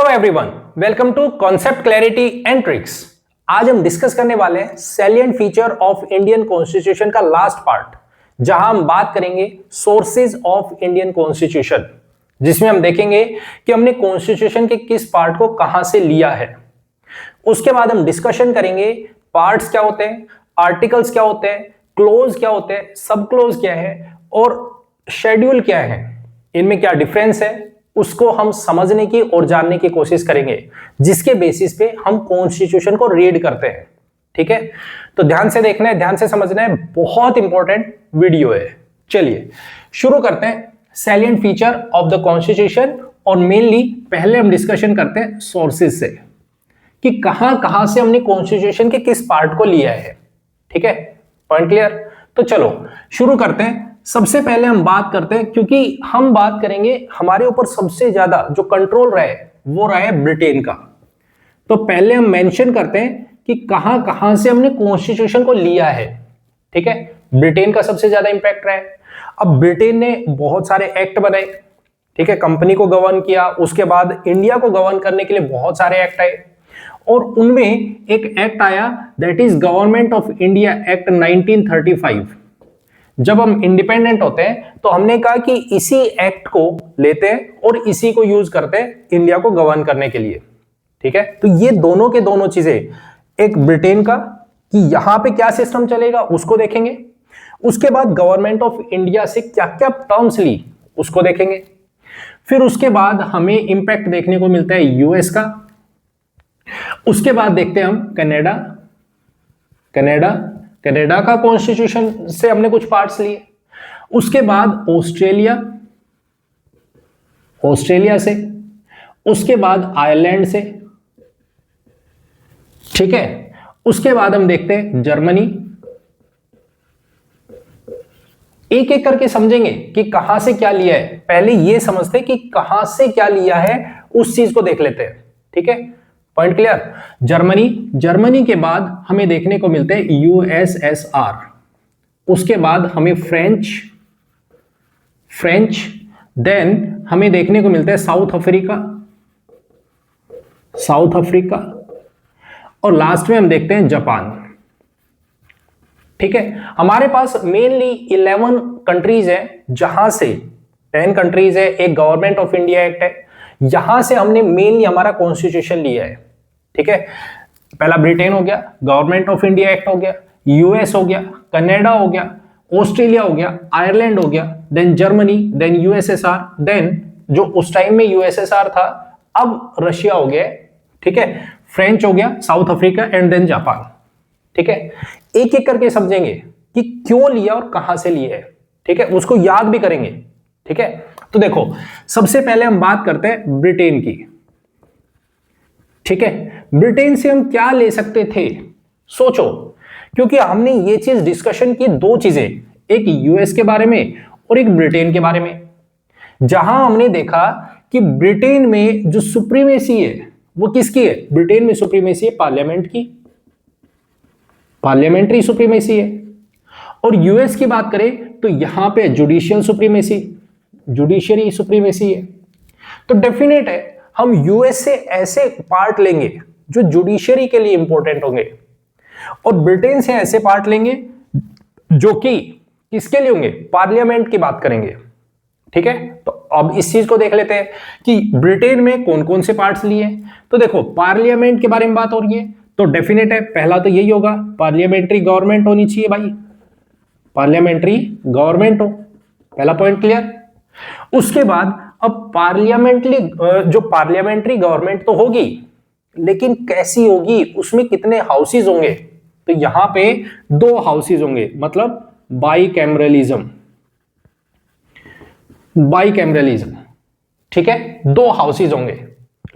Hello everyone, welcome to concept clarity and tricks. आज हम discuss करने वाले हैं salient feature of Indian constitution का लास्ट पार्ट, जहां हम बात करेंगे सोर्सेज ऑफ इंडियन कॉन्स्टिट्यूशन, जिसमें हम देखेंगे कि हमने कॉन्स्टिट्यूशन के किस पार्ट को कहां से लिया है। उसके बाद हम डिस्कशन करेंगे पार्ट्स क्या होते हैं, आर्टिकल्स क्या होते हैं, क्लोज क्या होते हैं, सब क्लोज क्या है और शेड्यूल क्या है, इनमें क्या डिफरेंस है, उसको हम समझने की और जानने की कोशिश करेंगे, जिसके बेसिस पे हम कॉन्स्टिट्यूशन को रीड करते हैं। ठीक है, तो ध्यान से देखना है, ध्यान से समझना है, बहुत इंपॉर्टेंट वीडियो है। चलिए शुरू करते हैं salient feature of the constitution, और मेनली पहले हम डिस्कशन करते हैं सोर्सेज से कि कहां कहां से हमने कॉन्स्टिट्यूशन के किस पार्ट को लिया है। ठीक है, पॉइंट क्लियर? तो चलो शुरू करते हैं। सबसे पहले हम बात करते हैं, क्योंकि हम बात करेंगे हमारे ऊपर सबसे ज्यादा जो कंट्रोल रहा है वो रहा है ब्रिटेन का। तो पहले हम मेंशन करते हैं कि कहां कहां से हमने कॉन्स्टिट्यूशन को लिया है। ठीक है, ब्रिटेन का सबसे ज्यादा इंपैक्ट रहा है। अब ब्रिटेन ने बहुत सारे एक्ट बनाए, ठीक है, कंपनी को गवर्न किया, उसके बाद इंडिया को गवर्न करने के लिए बहुत सारे एक्ट आए, और उनमें एक एक्ट आया that is government of India act 1935। जब हम इंडिपेंडेंट होते हैं तो हमने कहा कि इसी एक्ट को लेते हैं और इसी को यूज करते हैं इंडिया को गवर्न करने के लिए। ठीक है, तो ये दोनों के दोनों चीजें, एक ब्रिटेन का कि यहां पे क्या सिस्टम चलेगा उसको देखेंगे, उसके बाद गवर्नमेंट ऑफ इंडिया से क्या क्या टर्म्स ली उसको देखेंगे, फिर उसके बाद हमें इंपैक्ट देखने को मिलता है यूएस का, उसके बाद देखते हैं हम कनाडा का कॉन्स्टिट्यूशन से हमने कुछ पार्ट्स लिए, उसके बाद ऑस्ट्रेलिया से, उसके बाद आयरलैंड से। ठीक है, उसके बाद हम देखते हैं जर्मनी। एक एक करके समझेंगे कि कहां से क्या लिया है। पहले ये समझते हैं कि कहां से क्या लिया है, उस चीज को देख लेते हैं। ठीक है, पॉइंट क्लियर? जर्मनी के बाद हमें देखने को मिलते हैं यूएसएसआर, उसके बाद हमें फ्रेंच, देन हमें देखने को मिलता है साउथ अफ्रीका, और लास्ट में हम देखते हैं जापान। ठीक है, हमारे पास मेनली 11 कंट्रीज है, जहां से 10 कंट्रीज है, एक गवर्नमेंट ऑफ इंडिया एक्ट है, यहां से हमने मेनली हमारा कॉन्स्टिट्यूशन लिया है। ठीक है, पहला ब्रिटेन हो गया, गवर्नमेंट ऑफ इंडिया एक्ट हो गया, यूएस हो गया, कनाडा हो गया, ऑस्ट्रेलिया हो गया, आयरलैंड हो गया, then Germany, then USSR, then जो उस टाइम में यूएसएसआर था अब रशिया हो गया। ठीक है, फ्रेंच हो गया, South Africa, and then Japan. ठीक है, एक एक करके समझेंगे कि क्यों लिया और कहां से लिया है। ठीक है, उसको याद भी करेंगे। ठीक है, तो देखो सबसे पहले हम बात करते हैं ब्रिटेन की। ठीक है, ब्रिटेन से हम क्या ले सकते थे, सोचो, क्योंकि हमने ये चीज डिस्कशन की, दो चीजें, एक यूएस के बारे में और एक ब्रिटेन के बारे में, जहां हमने देखा कि ब्रिटेन में जो सुप्रीमेसी है वो किसकी है? ब्रिटेन में सुप्रीमेसी है पार्लियामेंट की, पार्लियामेंट्री सुप्रीमेसी है। और यूएस की बात करें तो यहां पे जुडिशियल सुप्रीमेसी, जुडिशियरी सुप्रीमेसी है। तो डेफिनेट है हम यूएस से ऐसे पार्ट लेंगे जो जुडिशियरी के लिए इंपॉर्टेंट होंगे, और ब्रिटेन से ऐसे पार्ट लेंगे जो कि किसके लिए होंगे? पार्लियामेंट की बात करेंगे। ठीक है, तो अब इस चीज को देख लेते हैं कि ब्रिटेन में कौन कौन से पार्ट्स लिए। तो देखो पार्लियामेंट के बारे में बात हो रही है, तो डेफिनेट है पहला तो यही होगा, पार्लियामेंट्री गवर्नमेंट होनी चाहिए भाई, पार्लियामेंट्री गवर्नमेंट हो, पहला पॉइंट क्लियर। उसके बाद अब पार्लियामेंट्री गवर्नमेंट तो होगी, लेकिन कैसी होगी, उसमें कितने हाउसेज होंगे? तो यहां पे 2 हाउसेज होंगे, मतलब बाईकैमरलिज्म। ठीक है, 2 हाउसेज होंगे,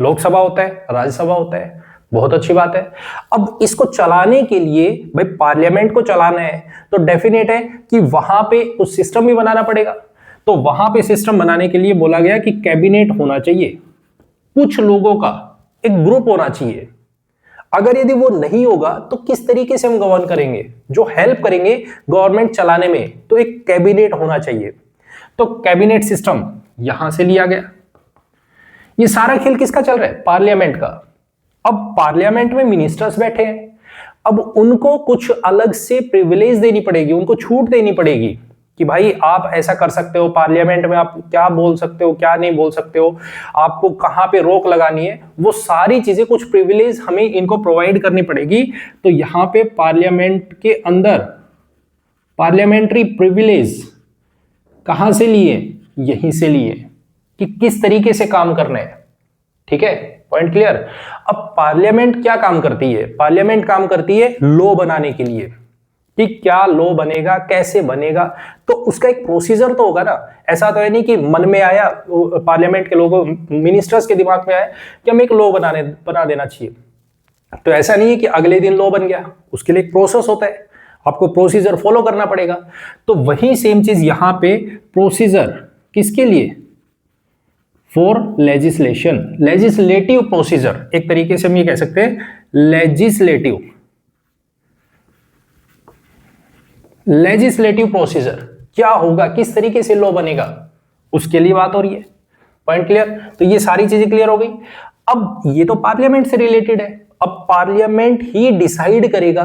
लोकसभा होता है, राज्यसभा होता है, बहुत अच्छी बात है। अब इसको चलाने के लिए भाई पार्लियामेंट को चलाना है, तो डेफिनेट है कि वहां पे कुछ सिस्टम भी बनाना पड़ेगा। तो वहां पे सिस्टम बनाने के लिए बोला गया कि कैबिनेट होना चाहिए, कुछ लोगों का एक ग्रुप होना चाहिए। अगर यदि वो नहीं होगा तो किस तरीके से हम गवर्न करेंगे, जो हेल्प करेंगे गवर्नमेंट चलाने में, तो एक कैबिनेट होना चाहिए। तो कैबिनेट सिस्टम यहां से लिया गया। ये सारा खेल किसका चल रहा है? पार्लियामेंट का। अब पार्लियामेंट में मिनिस्टर्स बैठे हैं, अब उनको कुछ अलग से प्रिविलेज देनी पड़ेगी, उनको छूट देनी पड़ेगी कि भाई आप ऐसा कर सकते हो, पार्लियामेंट में आप क्या बोल सकते हो, क्या नहीं बोल सकते हो, आपको कहां पे रोक लगानी है, वो सारी चीजें, कुछ प्रिविलेज हमें इनको प्रोवाइड करनी पड़ेगी। तो यहां पे पार्लियामेंट के अंदर पार्लियामेंट्री प्रिविलेज कहां से लिए? यहीं से लिए कि किस तरीके से काम करना है। ठीक है, पॉइंट क्लियर। अब पार्लियामेंट क्या काम करती है? पार्लियामेंट काम करती है लॉ बनाने के लिए कि क्या लॉ बनेगा, कैसे बनेगा, तो उसका एक प्रोसीजर तो होगा ना। ऐसा तो है नहीं कि मन में आया, पार्लियामेंट के लोगों, मिनिस्टर्स के दिमाग में आया कि हम एक लॉ बना देना चाहिए, तो ऐसा नहीं है कि अगले दिन लॉ बन गया। उसके लिए एक प्रोसेस होता है, आपको प्रोसीजर फॉलो करना पड़ेगा। तो वही सेम चीज यहां पे, प्रोसीजर किसके लिए? फॉर लेजिस्लेशन, लेजिस्लेटिव प्रोसीजर, एक तरीके से हम ये कह सकते हैं लेजिस्लेटिव प्रोसीजर। क्या होगा, किस तरीके से लॉ बनेगा, उसके लिए बात हो रही है। Point clear. तो ये सारी चीजें क्लियर हो गई। अब ये तो पार्लियामेंट से रिलेटेड है। अब पार्लियामेंट ही डिसाइड करेगा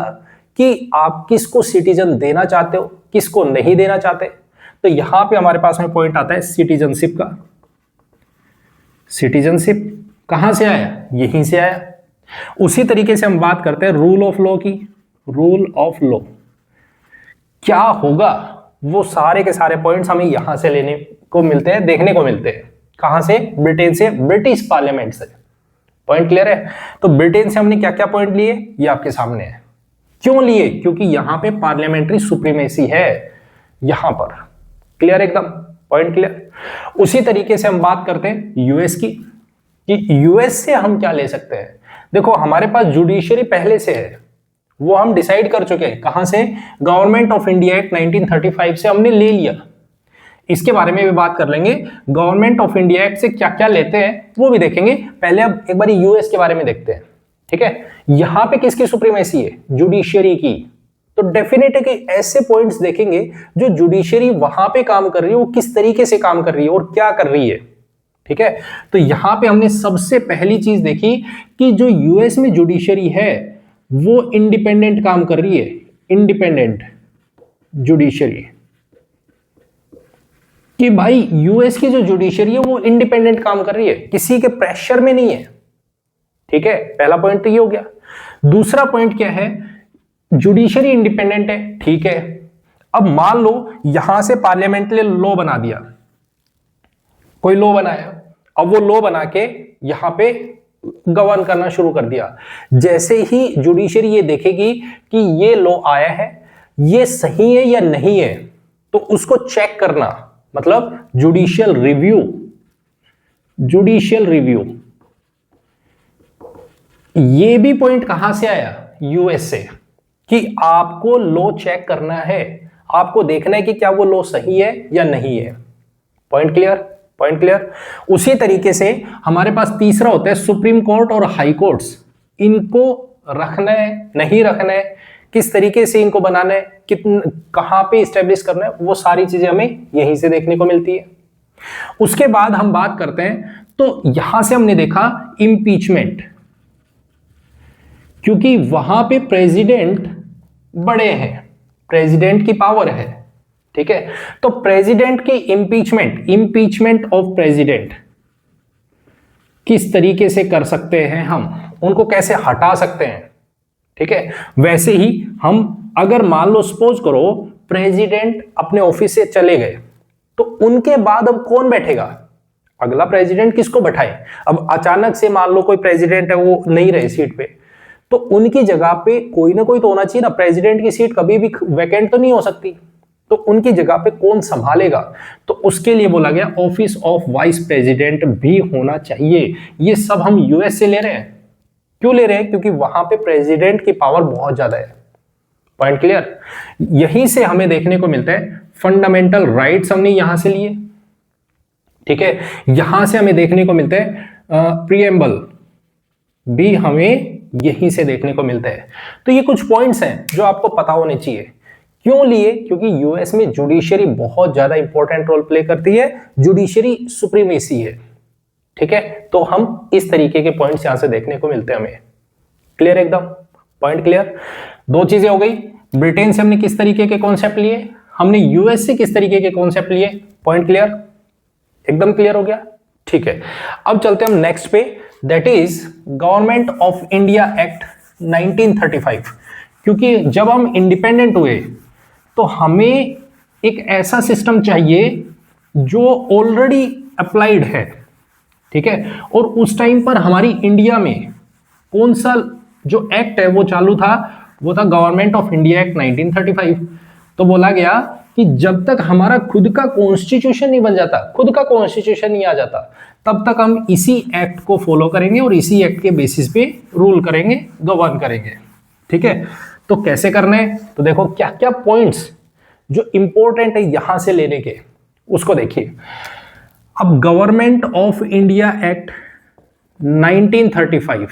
कि आप किसको सिटीजन देना चाहते हो, किसको नहीं देना चाहते। तो यहां पे हमारे पास में पॉइंट आता है सिटीजनशिप का। सिटीजनशिप कहां से आया? यहीं से आया। उसी तरीके से हम बात करते हैं रूल ऑफ लॉ की। रूल ऑफ लॉ क्या होगा, वो सारे के सारे पॉइंट्स हमें यहां से लेने को मिलते हैं, देखने को मिलते हैं। कहां से? ब्रिटेन से, ब्रिटिश पार्लियामेंट से। पॉइंट क्लियर है। तो ब्रिटेन से हमने क्या क्या पॉइंट लिए, ये आपके सामने है। क्यों लिए? क्योंकि यहां पे पार्लियामेंट्री सुप्रीमेसी है यहां पर। क्लियर एकदम, पॉइंट क्लियर। उसी तरीके से हम बात करते हैं यूएस की, कि यूएस से हम क्या ले सकते हैं। देखो हमारे पास जुडिशरी पहले से है, वो हम डिसाइड कर चुके हैं। कहां से? गवर्नमेंट ऑफ इंडिया एक्ट 1935 से हमने ले लिया। इसके बारे में भी बात कर लेंगे, गवर्नमेंट ऑफ इंडिया एक्ट से क्या क्या लेते हैं वो भी देखेंगे। पहले अब एक बार यूएस के बारे में देखते हैं। ठीक है, यहां पे किसकी सुप्रीमेसी है? जुडिशरी की। तो डेफिनेट है कि ऐसे पॉइंट्स देखेंगे जो जुडिशरी वहां पे काम कर रही है, वो किस तरीके से काम कर रही है और क्या कर रही है। ठीक है, तो यहां पे हमने सबसे पहली चीज देखी कि जो यूएस में जुडिशरी है वो इंडिपेंडेंट काम कर रही है। इंडिपेंडेंट जुडिशरी, कि भाई यूएस की जो जुडिशरी है वो इंडिपेंडेंट काम कर रही है, किसी के प्रेशर में नहीं है। ठीक है, पहला पॉइंट तो ये हो गया। दूसरा पॉइंट क्या है? जुडिशरी इंडिपेंडेंट है। ठीक है, अब मान लो यहां से पार्लियामेंट ने लॉ बना दिया, कोई लॉ बनाया, अब वो लॉ बना के यहां पे गवर्न करना शुरू कर दिया। जैसे ही जुडिशरी ये देखेगी कि ये लॉ आया है, ये सही है या नहीं है, तो उसको चेक करना, मतलब जुडिशियल रिव्यू। जुडिशियल रिव्यू, ये भी पॉइंट कहां से आया? यूएस से, कि आपको लॉ चेक करना है, आपको देखना है कि क्या वो लॉ सही है या नहीं है। Point clear, point clear. उसी तरीके से हमारे पास तीसरा होता है सुप्रीम कोर्ट और हाई कोर्ट्स। इनको रखना है, नहीं रखना है, किस तरीके से इनको बनाना है, कहां पे स्टैब्लिश करना है, वो सारी चीजें हमें यहीं से देखने को मिलती है। उसके बाद हम बात करते हैं, तो यहां से हमने देखा इंपीचमेंट, क्योंकि वहां पे प्रेसिडेंट बड़े हैं, प्रेसिडेंट की पावर है। ठीक है, तो प्रेसिडेंट की इंपीचमेंट ऑफ प्रेसिडेंट किस तरीके से कर सकते हैं, हम उनको कैसे हटा सकते हैं। ठीक है, वैसे ही हम अगर मान लो सपोज करो प्रेसिडेंट अपने ऑफिस से चले गए, तो उनके बाद अब कौन बैठेगा? अगला प्रेसिडेंट किसको बैठाए? अब अचानक से मान लो कोई प्रेसिडेंट है वो नहीं रहे सीट पे, तो उनकी जगह पे कोई ना कोई तो होना चाहिए ना। प्रेसिडेंट की सीट कभी भी वैकेंट तो नहीं हो सकती, तो उनकी जगह पे कौन संभालेगा? तो उसके लिए बोला गया ऑफिस ऑफ वाइस प्रेसिडेंट भी होना चाहिए। ये सब हम यूएस से ले रहे हैं। क्यों ले रहे हैं? क्योंकि वहां पे प्रेसिडेंट की पावर बहुत ज्यादा है। Point clear. यहीं से हमें देखने को मिलता है फंडामेंटल राइट्स, हमने यहां से लिए। ठीक है, यहां से हमें देखने को मिलता है प्रीएम्बल भी हमें यहीं से देखने को मिलता है। तो ये कुछ पॉइंट्स हैं जो आपको पता होने चाहिए। क्यों लिए? क्योंकि यूएस में जुडिशरी बहुत ज्यादा इंपॉर्टेंट रोल प्ले करती है, जुडिशरी सुप्रीमेसी है। ठीक है, तो हम इस तरीके के पॉइंट्स यहां से देखने को मिलते हैं हमें। क्लियर, एकदम पॉइंट क्लियर। दो चीजें हो गई, ब्रिटेन से हमने किस तरीके के कॉन्सेप्ट लिए, हमने यूएस से किस तरीके के कॉन्सेप्ट लिए। पॉइंट क्लियर, एकदम क्लियर हो गया। ठीक है, अब चलते हैं हम नेक्स्ट पे, that is government of India act 1935। क्योंकि जब हम इंडिपेंडेंट हुए तो हमें एक ऐसा सिस्टम चाहिए जो ऑलरेडी अप्लाइड है, ठीक है, और उस टाइम पर हमारी इंडिया में कौन सा जो एक्ट है वो चालू था, वो था गवर्नमेंट ऑफ इंडिया एक्ट 1935। तो बोला गया कि जब तक हमारा खुद का कॉन्स्टिट्यूशन नहीं बन जाता, खुद का कॉन्स्टिट्यूशन नहीं आ जाता, तब तक हम इसी एक्ट को फॉलो करेंगे और इसी एक्ट के बेसिस पे रूल करेंगे, गवर्न करेंगे। ठीक है, तो कैसे करना है, तो देखो क्या क्या पॉइंट्स जो इंपॉर्टेंट है यहां से लेने के, उसको देखिए। अब गवर्नमेंट ऑफ इंडिया एक्ट 1935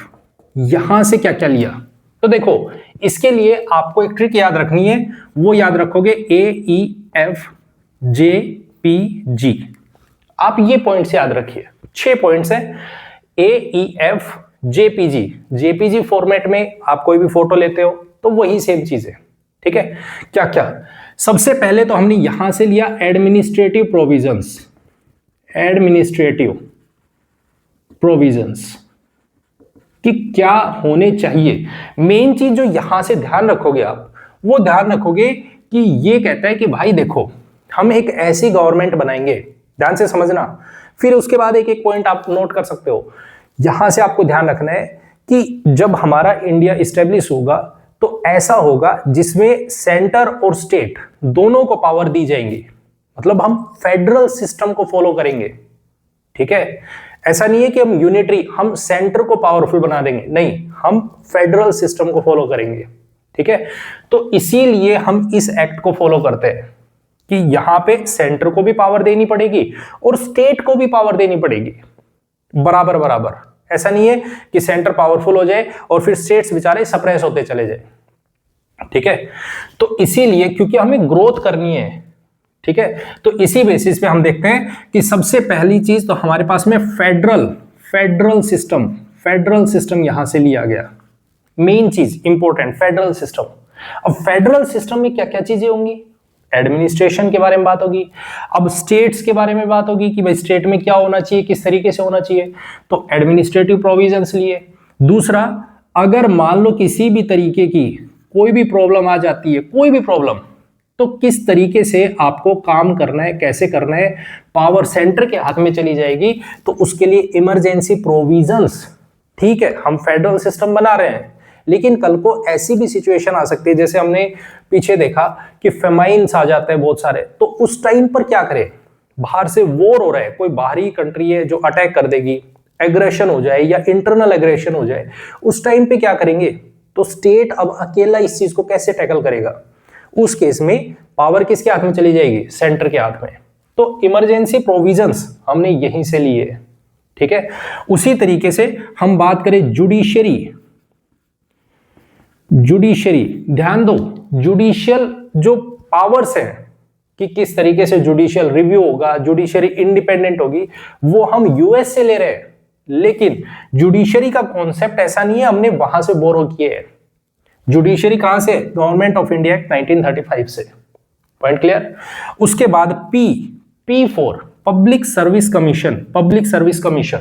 यहां से क्या क्या लिया, तो देखो इसके लिए आपको एक ट्रिक याद रखनी है, वो याद रखोगे AEFJPG। आप ये पॉइंट्स याद रखिए, 6 पॉइंट्स हैं AEFJPG। जेपीजी फॉर्मेट में आप कोई भी फोटो लेते हो तो वही सेम चीज है। ठीक है, क्या क्या, सबसे पहले तो हमने यहां से लिया एडमिनिस्ट्रेटिव प्रोविजंस, एडमिनिस्ट्रेटिव प्रोविजंस कि क्या होने चाहिए। मेन चीज जो यहां से ध्यान रखोगे आप, वो ध्यान रखोगे कि ये कहता है कि भाई देखो हम एक ऐसी गवर्नमेंट बनाएंगे, ध्यान से समझना, फिर उसके बाद एक एक पॉइंट आप नोट कर सकते हो। यहां से आपको ध्यान रखना है कि जब हमारा इंडिया इस्टेब्लिश होगा तो ऐसा होगा जिसमें सेंटर और स्टेट दोनों को पावर दी जाएंगी, मतलब हम फेडरल सिस्टम को फॉलो करेंगे। ठीक है, ऐसा नहीं है कि हम यूनिटरी, हम सेंटर को पावरफुल बना देंगे, नहीं, हम फेडरल सिस्टम को फॉलो करेंगे। ठीक है, तो इसीलिए हम इस एक्ट को फॉलो करते हैं कि यहां पे सेंटर को भी पावर देनी पड़ेगी और स्टेट को भी पावर देनी पड़ेगी, बराबर बराबर। ऐसा नहीं है कि सेंटर पावरफुल हो जाए और फिर स्टेट्स बेचारे सप्रेस होते चले जाए। ठीक है, तो इसीलिए क्योंकि हमें ग्रोथ करनी है, ठीक है, तो इसी बेसिस पे हम देखते हैं कि सबसे पहली चीज तो हमारे पास में फेडरल सिस्टम यहां से लिया गया। मेन चीज इंपॉर्टेंट, फेडरल सिस्टम। अब फेडरल सिस्टम में क्या क्या चीजें होंगी, एडमिनिस्ट्रेशन के बारे में बात होगी, अब स्टेट्स के बारे में बात होगी कि भाई स्टेट में क्या होना चाहिए, किस तरीके से होना चाहिए, तो एडमिनिस्ट्रेटिव प्रोविजंस लिए। दूसरा, अगर मान लो किसी भी तरीके की कोई भी प्रॉब्लम आ जाती है, कोई भी प्रॉब्लम, तो किस तरीके से आपको काम करना है, कैसे करना है, पावर सेंटर के हाथ में चली जाएगी, तो उसके लिए इमरजेंसी प्रोविजंस। ठीक है, हम फेडरल सिस्टम बना रहे हैं, लेकिन कल को ऐसी भी सिचुएशन आ सकती है, जैसे हमने पीछे देखा कि फेमाइन्स आ जाते हैं बहुत सारे, तो उस टाइम पर क्या करें, बाहर से वॉर हो रहा है, कोई बाहरी कंट्री है जो अटैक कर देगी, एग्रेशन हो जाए या इंटरनल एग्रेशन हो जाए, उस टाइम पे क्या करेंगे, तो स्टेट अब अकेला इस चीज को कैसे टैकल करेगा, उस केस में पावर किसके हाथ में चली जाएगी, सेंटर के हाथ में। तो इमरजेंसी प्रोविजंस हमने यहीं से लिए। ठीक है, उसी तरीके से हम बात करें जुडिशियरी, ध्यान दो, जुडिशियल जो पावर्स हैं कि किस तरीके से जुडिशियल रिव्यू होगा, जुडिशरी इंडिपेंडेंट होगी, वो हम यूएस से ले रहे हैं, लेकिन जुडिशरी का कॉन्सेप्ट ऐसा नहीं है, हमने वहां से बोरो किए हैं। जुडिशरी कहां से, गवर्नमेंट ऑफ इंडिया एक्ट 1935 से। Point clear. उसके बाद P for public service commission.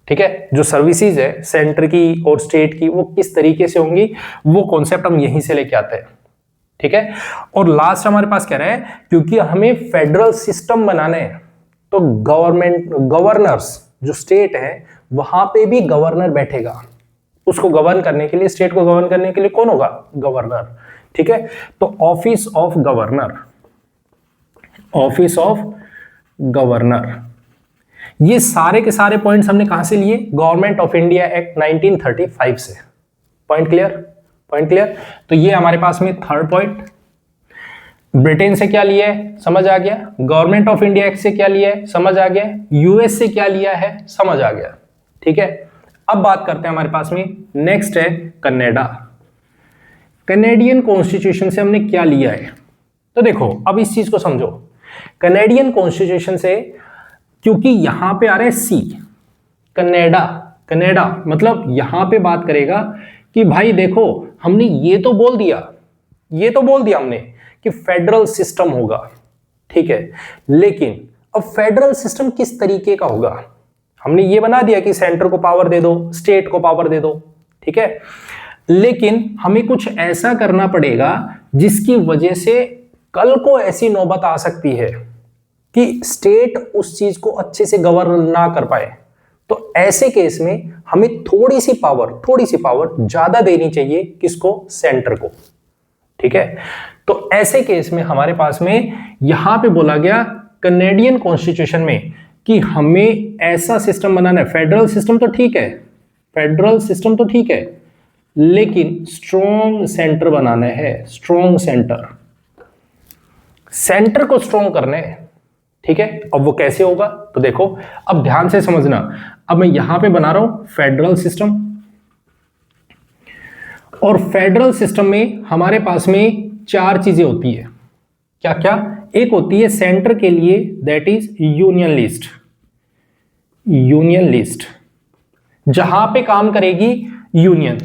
ठीक है, जो सर्विसेज है सेंटर की और स्टेट की, वो किस तरीके से होंगी, वो कॉन्सेप्ट हम यहीं से लेके आते हैं। ठीक है, और लास्ट हमारे पास कह रहे हैं क्योंकि हमें फेडरल सिस्टम बनाने हैं, तो गवर्नर्स जो स्टेट है वहां पे भी गवर्नर बैठेगा, उसको गवर्न करने के लिए, स्टेट को गवर्न करने के लिए कौन होगा, गवर्नर। ठीक है, तो ऑफिस ऑफ गवर्नर, ये सारे के सारे पॉइंट्स हमने कहां से लिए, गवर्नमेंट ऑफ इंडिया एक्ट 1935 से। Point clear. तो ये हमारे पास में थर्ड पॉइंट। ब्रिटेन से क्या लिया है, समझ आ गया, गवर्नमेंट ऑफ इंडिया एक्ट से क्या लिया है, समझ आ गया, यूएस से क्या लिया है, समझ आ गया। ठीक है, अब बात करते हैं हमारे पास में नेक्स्ट है कनाडा। कैनेडियन कॉन्स्टिट्यूशन से हमने क्या लिया है, तो देखो अब इस चीज को समझो। कैनेडियन कॉन्स्टिट्यूशन से, क्योंकि यहां पे आ रहा है सी, कनाडा, कनाडा मतलब यहां पे बात करेगा कि भाई देखो हमने ये तो बोल दिया हमने कि फेडरल सिस्टम होगा, ठीक है, लेकिन अब फेडरल सिस्टम किस तरीके का होगा? हमने ये बना दिया कि सेंटर को पावर दे दो, स्टेट को पावर दे दो, ठीक है, लेकिन हमें कुछ ऐसा करना पड़ेगा जिसकी वजह से कल को ऐसी नौबत आ सकती है कि स्टेट उस चीज को अच्छे से गवर्न ना कर पाए। तो ऐसे केस में हमें थोड़ी सी पावर ज्यादा देनी चाहिए, किसको? सेंटर को, ठीक है। तो ऐसे केस में हमारे पास में यहां पे बोला गया कनेडियन कॉन्स्टिट्यूशन में कि हमें ऐसा सिस्टम बनाना है, फेडरल सिस्टम तो ठीक है, लेकिन स्ट्रॉन्ग सेंटर बनाना है, स्ट्रॉन्ग सेंटर को स्ट्रॉन्ग करना है, ठीक है। अब वो कैसे होगा? तो देखो अब ध्यान से समझना, अब मैं यहां पे बना रहा हूं फेडरल सिस्टम, और फेडरल सिस्टम में हमारे पास में 4 चीजें होती है। क्या क्या? एक होती है सेंटर के लिए, दैट इज यूनियन लिस्ट, जहां पे काम करेगी यूनियन,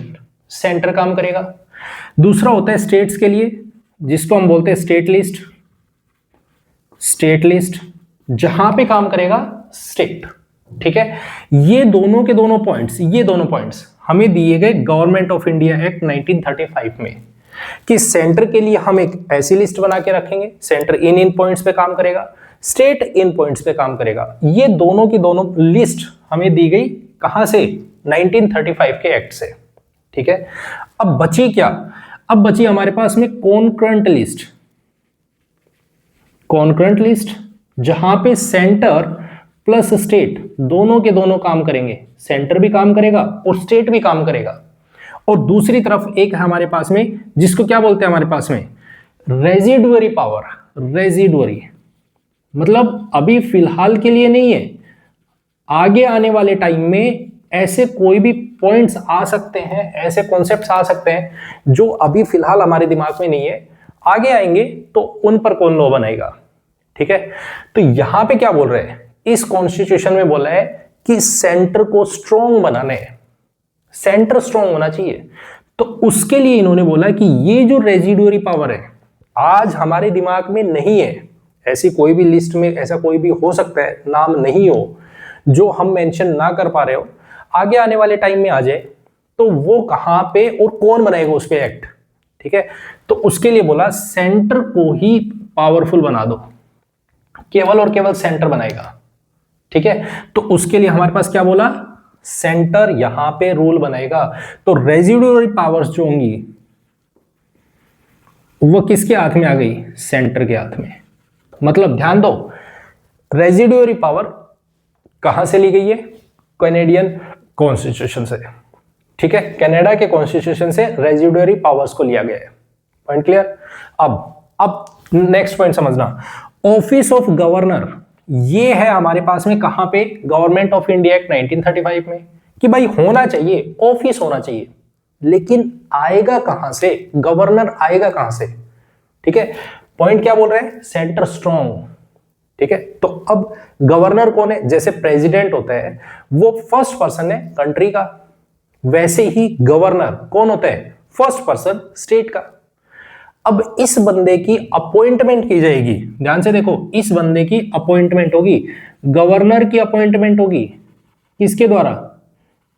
सेंटर काम करेगा। दूसरा होता है स्टेट्स के लिए, जिसको हम बोलते हैं स्टेट लिस्ट, जहां पे काम करेगा स्टेट, ठीक है। ये दोनों पॉइंट्स हमें दिए गए गवर्नमेंट ऑफ इंडिया एक्ट 1935 में, कि सेंटर के लिए हम एक ऐसी लिस्ट बना के रखेंगे, सेंटर इन पॉइंट्स पे काम करेगा, स्टेट इन पॉइंट्स पे काम करेगा। ये दोनों की दोनों लिस्ट हमें दी गई कहां से? 1935 के एक्ट से, ठीक है। अब बची क्या? अब बची हमारे पास में कॉन्करेंट लिस्ट, जहां पे सेंटर प्लस स्टेट दोनों के दोनों काम करेंगे, सेंटर भी काम करेगा और स्टेट भी काम करेगा। और दूसरी तरफ एक है हमारे पास में, जिसको क्या बोलते हैं हमारे पास में? रेजिडुअरी पावर, मतलब अभी फिलहाल के लिए नहीं है, आगे आने वाले टाइम में ऐसे कोई भी पॉइंट्स आ सकते हैं, ऐसे कॉन्सेप्ट्स आ सकते हैं जो अभी फिलहाल हमारे दिमाग में नहीं है, आगे आएंगे तो उन पर कौन लॉ बनाएगा, ठीक है। तो यहां पे क्या बोल रहे हैं? इस कॉन्स्टिट्यूशन में बोला है कि सेंटर को स्ट्रॉन्ग बनाने है, सेंटर स्ट्रॉन्ग होना चाहिए। तो उसके लिए इन्होंने बोला कि ये जो रेजिडुअरी पावर है, आज हमारे दिमाग में नहीं है, ऐसी कोई भी लिस्ट में ऐसा कोई भी हो सकता है नाम नहीं हो जो हम मेंशन ना कर पा रहे हो, आगे आने वाले टाइम में आ जाए, तो वो कहां पे और कौन बनाएगा उस पे एक्ट, ठीक है। तो उसके लिए बोला सेंटर को ही पावरफुल बना दो, केवल और केवल सेंटर बनाएगा, ठीक है। तो उसके लिए हमारे पास क्या बोला? सेंटर यहां पे रूल बनाएगा। तो रेजिडुअरी पावर्स जो होंगी वो किसके हाथ में आ गई? सेंटर के हाथ में। मतलब ध्यान दो, रेजिडुअरी पावर कहां से ली गई है? कैनेडियन कॉन्स्टिट्यूशन से, ठीक है। कनाडा के कॉन्स्टिट्यूशन से रेजिडुअरी पावर्स को लिया गया है। Point clear? अब नेक्स्ट पॉइंट समझना, ऑफिस ऑफ गवर्नर, ये है हमारे पास में कहां पे? गवर्नमेंट ऑफ इंडिया एक्ट 1935 में, कि भाई होना चाहिए, ऑफिस होना चाहिए, लेकिन आएगा कहां से? गवर्नर आएगा कहां से, ठीक है। पॉइंट क्या बोल रहे हैं? सेंटर स्ट्रॉन्ग, ठीक है। तो अब गवर्नर कौन है? जैसे प्रेसिडेंट होता है वो फर्स्ट पर्सन है कंट्री का, वैसे ही गवर्नर कौन होता है? फर्स्ट पर्सन स्टेट का। अब इस बंदे की अपॉइंटमेंट की जाएगी, ध्यान से देखो, इस बंदे की अपॉइंटमेंट होगी, गवर्नर की अपॉइंटमेंट होगी किसके द्वारा?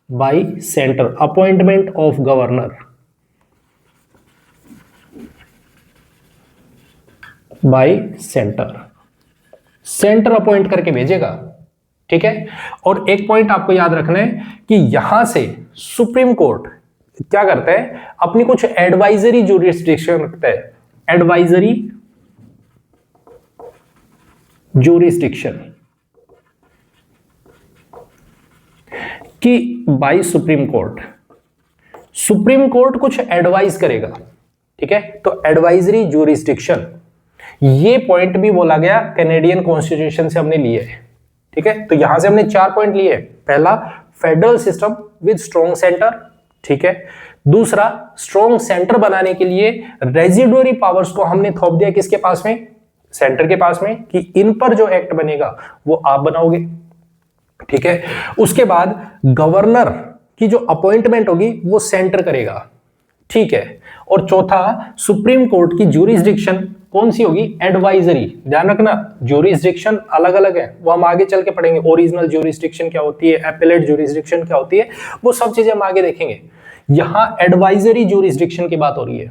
By centre, appointment of governor by centre appoint करके भेजेगा, ठीक है। और एक पॉइंट आपको याद रखना है कि यहां से सुप्रीम कोर्ट क्या करता है? अपनी कुछ एडवाइजरी ज्यूरिसडिक्शन रखता है, एडवाइजरी ज्यूरिसडिक्शन कि बाय सुप्रीम कोर्ट कुछ एडवाइस करेगा, ठीक है। तो एडवाइजरी ज्यूरिसडिक्शन, ये पॉइंट भी बोला गया कैनेडियन कॉन्स्टिट्यूशन से हमने लिए है, ठीक है। तो यहां से हमने 4 पॉइंट लिए। पहला, federal system with strong centre, ठीक है। दूसरा, स्ट्रॉन्ग सेंटर बनाने के लिए रेजिडुअरी पावर्स को हमने थोप दिया किसके पास में? सेंटर के पास में, कि इन पर जो एक्ट बनेगा वो आप बनाओगे। ठीक है। उसके बाद गवर्नर की जो अपॉइंटमेंट होगी वो सेंटर करेगा, ठीक है। और चौथा, सुप्रीम कोर्ट की ज्यूरिसडिक्शन कौन सी होगी? एडवाइजरी। ध्यान रखना, ज्यूरिसडिक्शन अलग अलग है, वो हम आगे चल के पढ़ेंगे। ओरिजिनल ज्यूरिसडिक्शन क्या होती है, एपेलेट ज्यूरिसडिक्शन क्या होती है, वो सब चीजें हम आगे देखेंगे। यहां एडवाइजरी ज्यूरिसडिक्शन की बात हो रही है,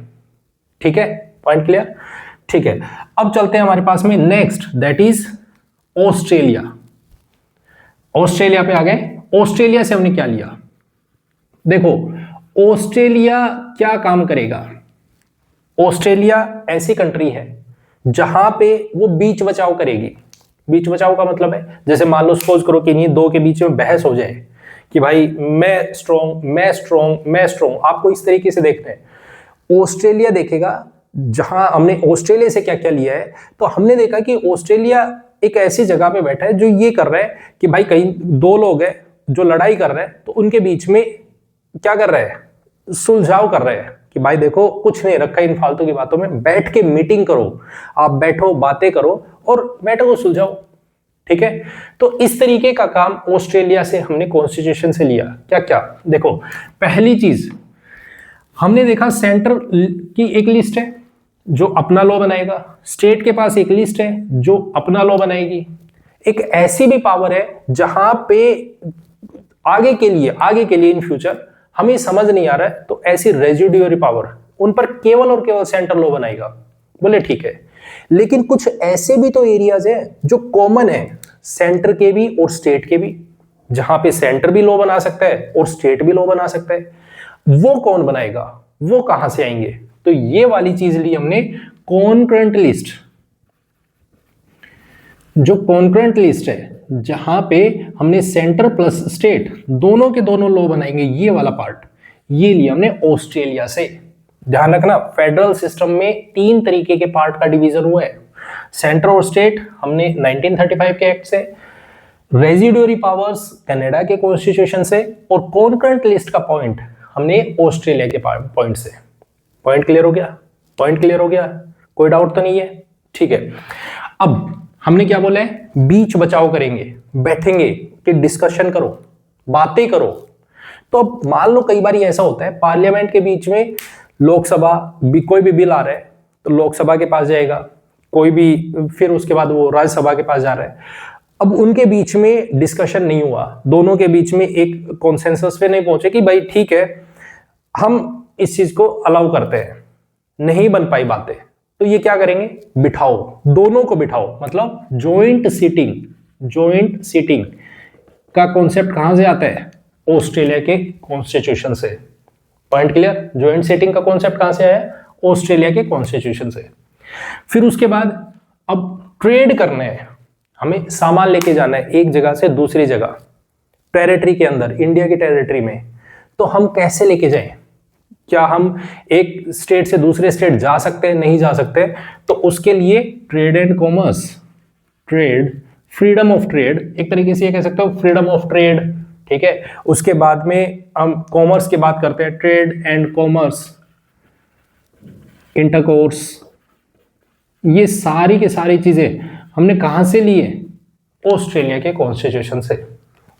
ठीक है। Point clear? ठीक है। अब चलते हैं हमारे पास में next, that is Australia. Australia पे आ गए। ऑस्ट्रेलिया से हमने क्या लिया? देखो, ऑस्ट्रेलिया क्या काम करेगा? ऑस्ट्रेलिया ऐसी कंट्री है जहां पे वो बीच बचाव करेगी। बीच बचाव का मतलब है, जैसे मान लो सपोज करो कि इन्हीं दो के बीच में बहस हो जाए कि भाई मैं स्ट्रॉन्ग, मैं स्ट्रॉन्ग, मैं स्ट्रॉन्ग, आपको इस तरीके से देखना है। ऑस्ट्रेलिया देखेगा, जहां हमने ऑस्ट्रेलिया से क्या क्या लिया है, तो हमने देखा कि ऑस्ट्रेलिया एक ऐसी जगह पे बैठा है जो ये कर रहा है कि भाई कहीं दो लोग हैं जो लड़ाई कर रहे हैं, तो उनके बीच में क्या कर रहे हैं? सुलझाव कर रहे हैं कि भाई देखो कुछ नहीं रखा इन फालतू की बातों में, बैठ के मीटिंग करो, आप बैठो, बातें करो और मैटर को सुलझाओ, ठीक है। तो इस तरीके का काम ऑस्ट्रेलिया से हमने कॉन्स्टिट्यूशन से लिया। क्या क्या? देखो, पहली चीज हमने देखा, सेंटर की एक लिस्ट है जो अपना लॉ बनाएगा, स्टेट के पास एक लिस्ट है जो अपना लॉ बनाएगी। एक ऐसी भी पावर है जहां पे आगे के लिए इन फ्यूचर हमें समझ नहीं आ रहा है, तो ऐसी रेजिड्यूरी पावर, उन पर केवल और केवल सेंटर लॉ बनाएगा। बोले ठीक है, लेकिन कुछ ऐसे भी तो एरियाज हैं जो कॉमन है सेंटर के भी और स्टेट के भी, जहां पे सेंटर भी लॉ बना सकता है और स्टेट भी लॉ बना सकता है। वो कौन बनाएगा? वो कहां से आएंगे? तो ये वाली चीज ली हमने, कॉन्करेंट लिस्ट। जो कॉन्करेंट लिस्ट है, जहां पे हमने सेंटर प्लस स्टेट दोनों के दोनों लॉ बनाएंगे, ये वाला पार्ट, ये लिया हमने ऑस्ट्रेलिया से। ध्यान रखना, फेडरल सिस्टम में 3 तरीके के पार्ट का डिवीजन हुआ है। सेंटर और स्टेट हमने 1935 के एक्ट से, रेजिड्यूरी पावर्स कनाडा के कॉन्स्टिट्यूशन से, और कॉन्करेंट लिस्ट का पॉइंट हमने ऑस्ट्रेलिया के पॉइंट से। पॉइंट क्लियर हो गया? पॉइंट क्लियर हो गया? कोई डाउट तो नहीं है? ठीक है। अब हमने क्या बोला है? बीच बचाव करेंगे, बैठेंगे कि डिस्कशन करो, बातें करो। तो अब मान लो कई बार ऐसा होता है पार्लियामेंट के बीच में, लोकसभा कोई भी बिल आ रहा है तो लोकसभा के पास जाएगा, कोई भी, फिर उसके बाद वो राज्यसभा के पास जा रहा है। अब उनके बीच में डिस्कशन नहीं हुआ, दोनों के बीच में एक कॉन्सेंसस पे नहीं पहुंचे कि भाई ठीक है हम इस चीज को अलाउ करते हैं, नहीं बन पाई बातें, तो ये क्या करेंगे? बिठाओ, दोनों को बिठाओ, मतलब जॉइंट सीटिंग। जॉइंट सीटिंग का कॉन्सेप्ट कहां से आता है? ऑस्ट्रेलिया के कॉन्स्टिट्यूशन से। Point clear? जॉइंट सीटिंग का कॉन्सेप्ट कहां से आया? ऑस्ट्रेलिया के कॉन्स्टिट्यूशन से। फिर उसके बाद अब ट्रेड करना है, हमें सामान लेके जाना है एक जगह से दूसरी जगह, टेरिटरी के अंदर, इंडिया की टेरिटरी में, तो हम कैसे लेके जाएं? क्या हम एक स्टेट से दूसरे स्टेट जा सकते हैं? नहीं जा सकते। तो उसके लिए trade and commerce, trade, freedom of trade, एक तरीके से ये कह सकते हो फ्रीडम ऑफ ट्रेड, ठीक है। उसके बाद में हम कॉमर्स की बात करते हैं, ट्रेड एंड कॉमर्स, इंटरकोर्स, ये सारी की सारी चीजें हमने कहां से लिए? ऑस्ट्रेलिया के कॉन्स्टिट्यूशन से।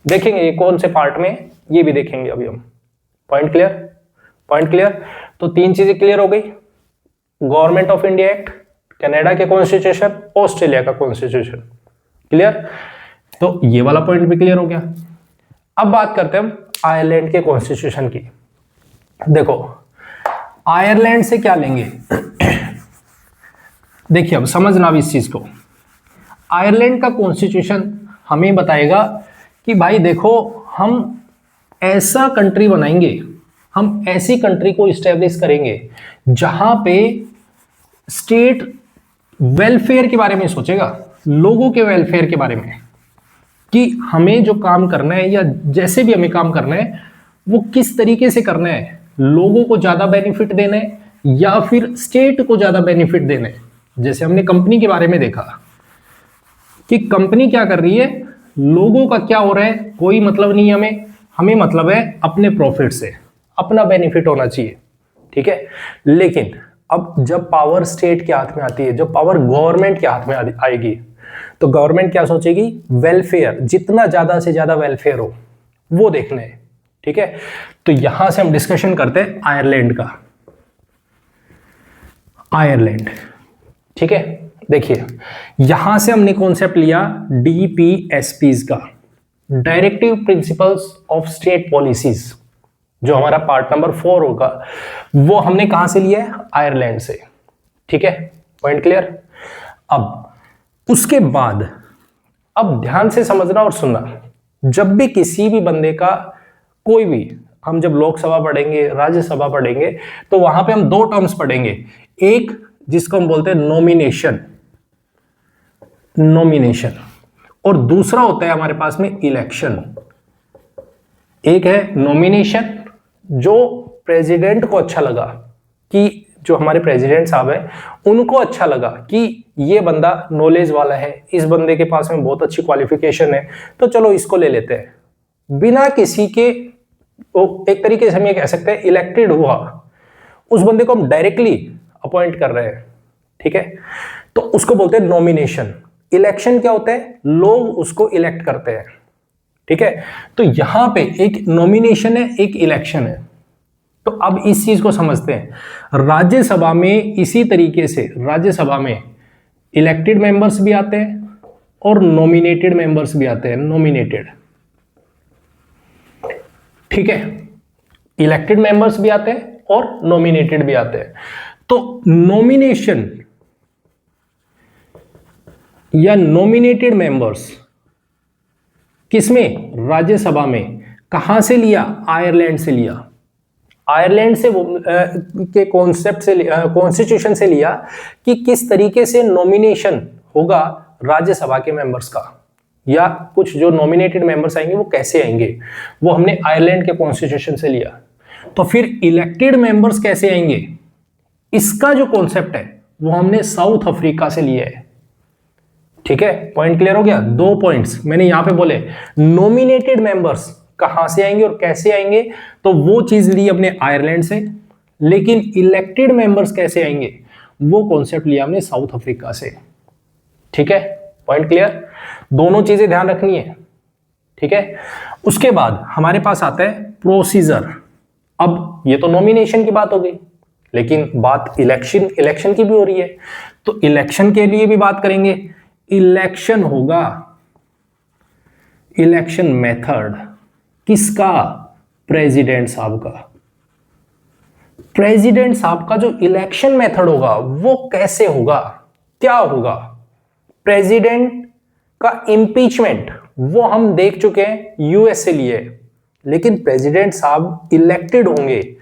देखेंगे ये कौन से पार्ट में, ये भी देखेंगे अभी हम। Point clear? Point clear? तो 3 चीजें क्लियर हो गई, government of India act, Canada के कॉन्स्टिट्यूशन, ऑस्ट्रेलिया का कॉन्स्टिट्यूशन। क्लियर? तो ये वाला पॉइंट भी क्लियर हो गया। अब बात करते हैं हम आयरलैंड के कॉन्स्टिट्यूशन की। देखो, आयरलैंड से क्या लेंगे? देखिए, अब समझना भी इस चीज को। आयरलैंड का कॉन्स्टिट्यूशन हमें बताएगा कि भाई देखो, हम ऐसा कंट्री बनाएंगे, हम ऐसी कंट्री को इस्टेब्लिश करेंगे जहां पे स्टेट वेलफेयर के बारे में सोचेगा, लोगों के वेलफेयर के बारे में, कि हमें जो काम करना है या जैसे भी हमें काम करना है वो किस तरीके से करना है, लोगों को ज्यादा बेनिफिट देना है या फिर स्टेट को ज्यादा बेनिफिट देना है। जैसे हमने कंपनी के बारे में देखा कि कंपनी क्या कर रही है, लोगों का क्या हो रहा है कोई मतलब नहीं हमें, हमें मतलब है अपने प्रॉफिट से, अपना बेनिफिट होना चाहिए, ठीक है। लेकिन अब जब पावर स्टेट के हाथ में आती है, जब पावर गवर्नमेंट के हाथ में आएगी, तो गवर्नमेंट क्या सोचेगी, वेलफेयर, जितना ज्यादा से ज्यादा वेलफेयर हो वो देखना है। ठीक है, तो यहां से हम डिस्कशन करते हैं आयरलैंड का। आयरलैंड, ठीक है, देखिए यहां से हमने कॉन्सेप्ट लिया डीपीएसपीज का, directive principles of state policies, जो हमारा पार्ट नंबर 4 होगा, वो हमने कहां से लिया है, आयरलैंड से। ठीक है, पॉइंट क्लियर। अब उसके बाद अब ध्यान से समझना और सुनना, जब भी किसी भी बंदे का कोई भी, हम जब लोकसभा पढ़ेंगे, राज्यसभा पढ़ेंगे, तो वहां पे हम दो टर्म्स पढ़ेंगे, एक जिसको हम बोलते हैं नॉमिनेशन, नॉमिनेशन, और दूसरा होता है हमारे पास में इलेक्शन। एक है नॉमिनेशन, जो प्रेसिडेंट को अच्छा लगा, कि जो हमारे प्रेसिडेंट साहब हैं उनको अच्छा लगा कि ये बंदा नॉलेज वाला है, इस बंदे के पास में बहुत अच्छी क्वालिफिकेशन है, तो चलो इसको ले लेते हैं, बिना किसी के, एक तरीके से हम ये कह सकते हैं इलेक्टेड हुआ, उस बंदे को हम डायरेक्टली अपॉइंट कर रहे हैं। ठीक है, तो उसको बोलते हैं नॉमिनेशन। इलेक्शन क्या होता है, लोग उसको इलेक्ट करते हैं। ठीक है, तो यहां पे एक नॉमिनेशन है, एक इलेक्शन है। तो अब इस चीज को समझते हैं, राज्यसभा में इसी तरीके से, राज्यसभा में इलेक्टेड मेंबर्स भी आते हैं और नॉमिनेटेड मेंबर्स भी आते हैं, नॉमिनेटेड। ठीक है, इलेक्टेड मेंबर्स भी आते हैं और नॉमिनेटेड भी आते हैं। तो नॉमिनेशन या नॉमिनेटेड मेंबर्स किसमें, राज्यसभा में, कहां से लिया, आयरलैंड से लिया। आयरलैंड से के कॉन्सेप्ट से, कॉन्स्टिट्यूशन से लिया कि किस तरीके से नॉमिनेशन होगा राज्यसभा के मेंबर्स का, या कुछ जो नॉमिनेटेड मेंबर्स आएंगे वो कैसे आएंगे, वो हमने आयरलैंड के कॉन्स्टिट्यूशन से लिया। तो फिर इलेक्टेड मेंबर्स कैसे आएंगे, इसका जो कॉन्सेप्ट है वो हमने साउथ अफ्रीका से लिया है। ठीक है, पॉइंट क्लियर हो गया। दो पॉइंट्स मैंने यहां पे बोले, नॉमिनेटेड मेंबर्स कहां से आएंगे और कैसे आएंगे, तो वो चीज ली हमने आयरलैंड से, लेकिन इलेक्टेड मेंबर्स कैसे आएंगे वो कॉन्सेप्ट लिया हमने साउथ अफ्रीका से। ठीक है, पॉइंट क्लियर, दोनों चीजें ध्यान रखनी है। ठीक है, उसके बाद हमारे पास आता है प्रोसीजर। अब ये तो नॉमिनेशन की बात हो गई, लेकिन बात इलेक्शन की भी हो रही है, तो इलेक्शन के लिए भी बात करेंगे। इलेक्शन होगा, इलेक्शन मेथड किसका, प्रेसिडेंट साहब का। प्रेसिडेंट साहब का जो इलेक्शन मेथड होगा वो कैसे होगा, क्या होगा। प्रेसिडेंट का इम्पीचमेंट वो हम देख चुके हैं, यूएस से लिए, लेकिन प्रेसिडेंट साहब इलेक्टेड होंगे,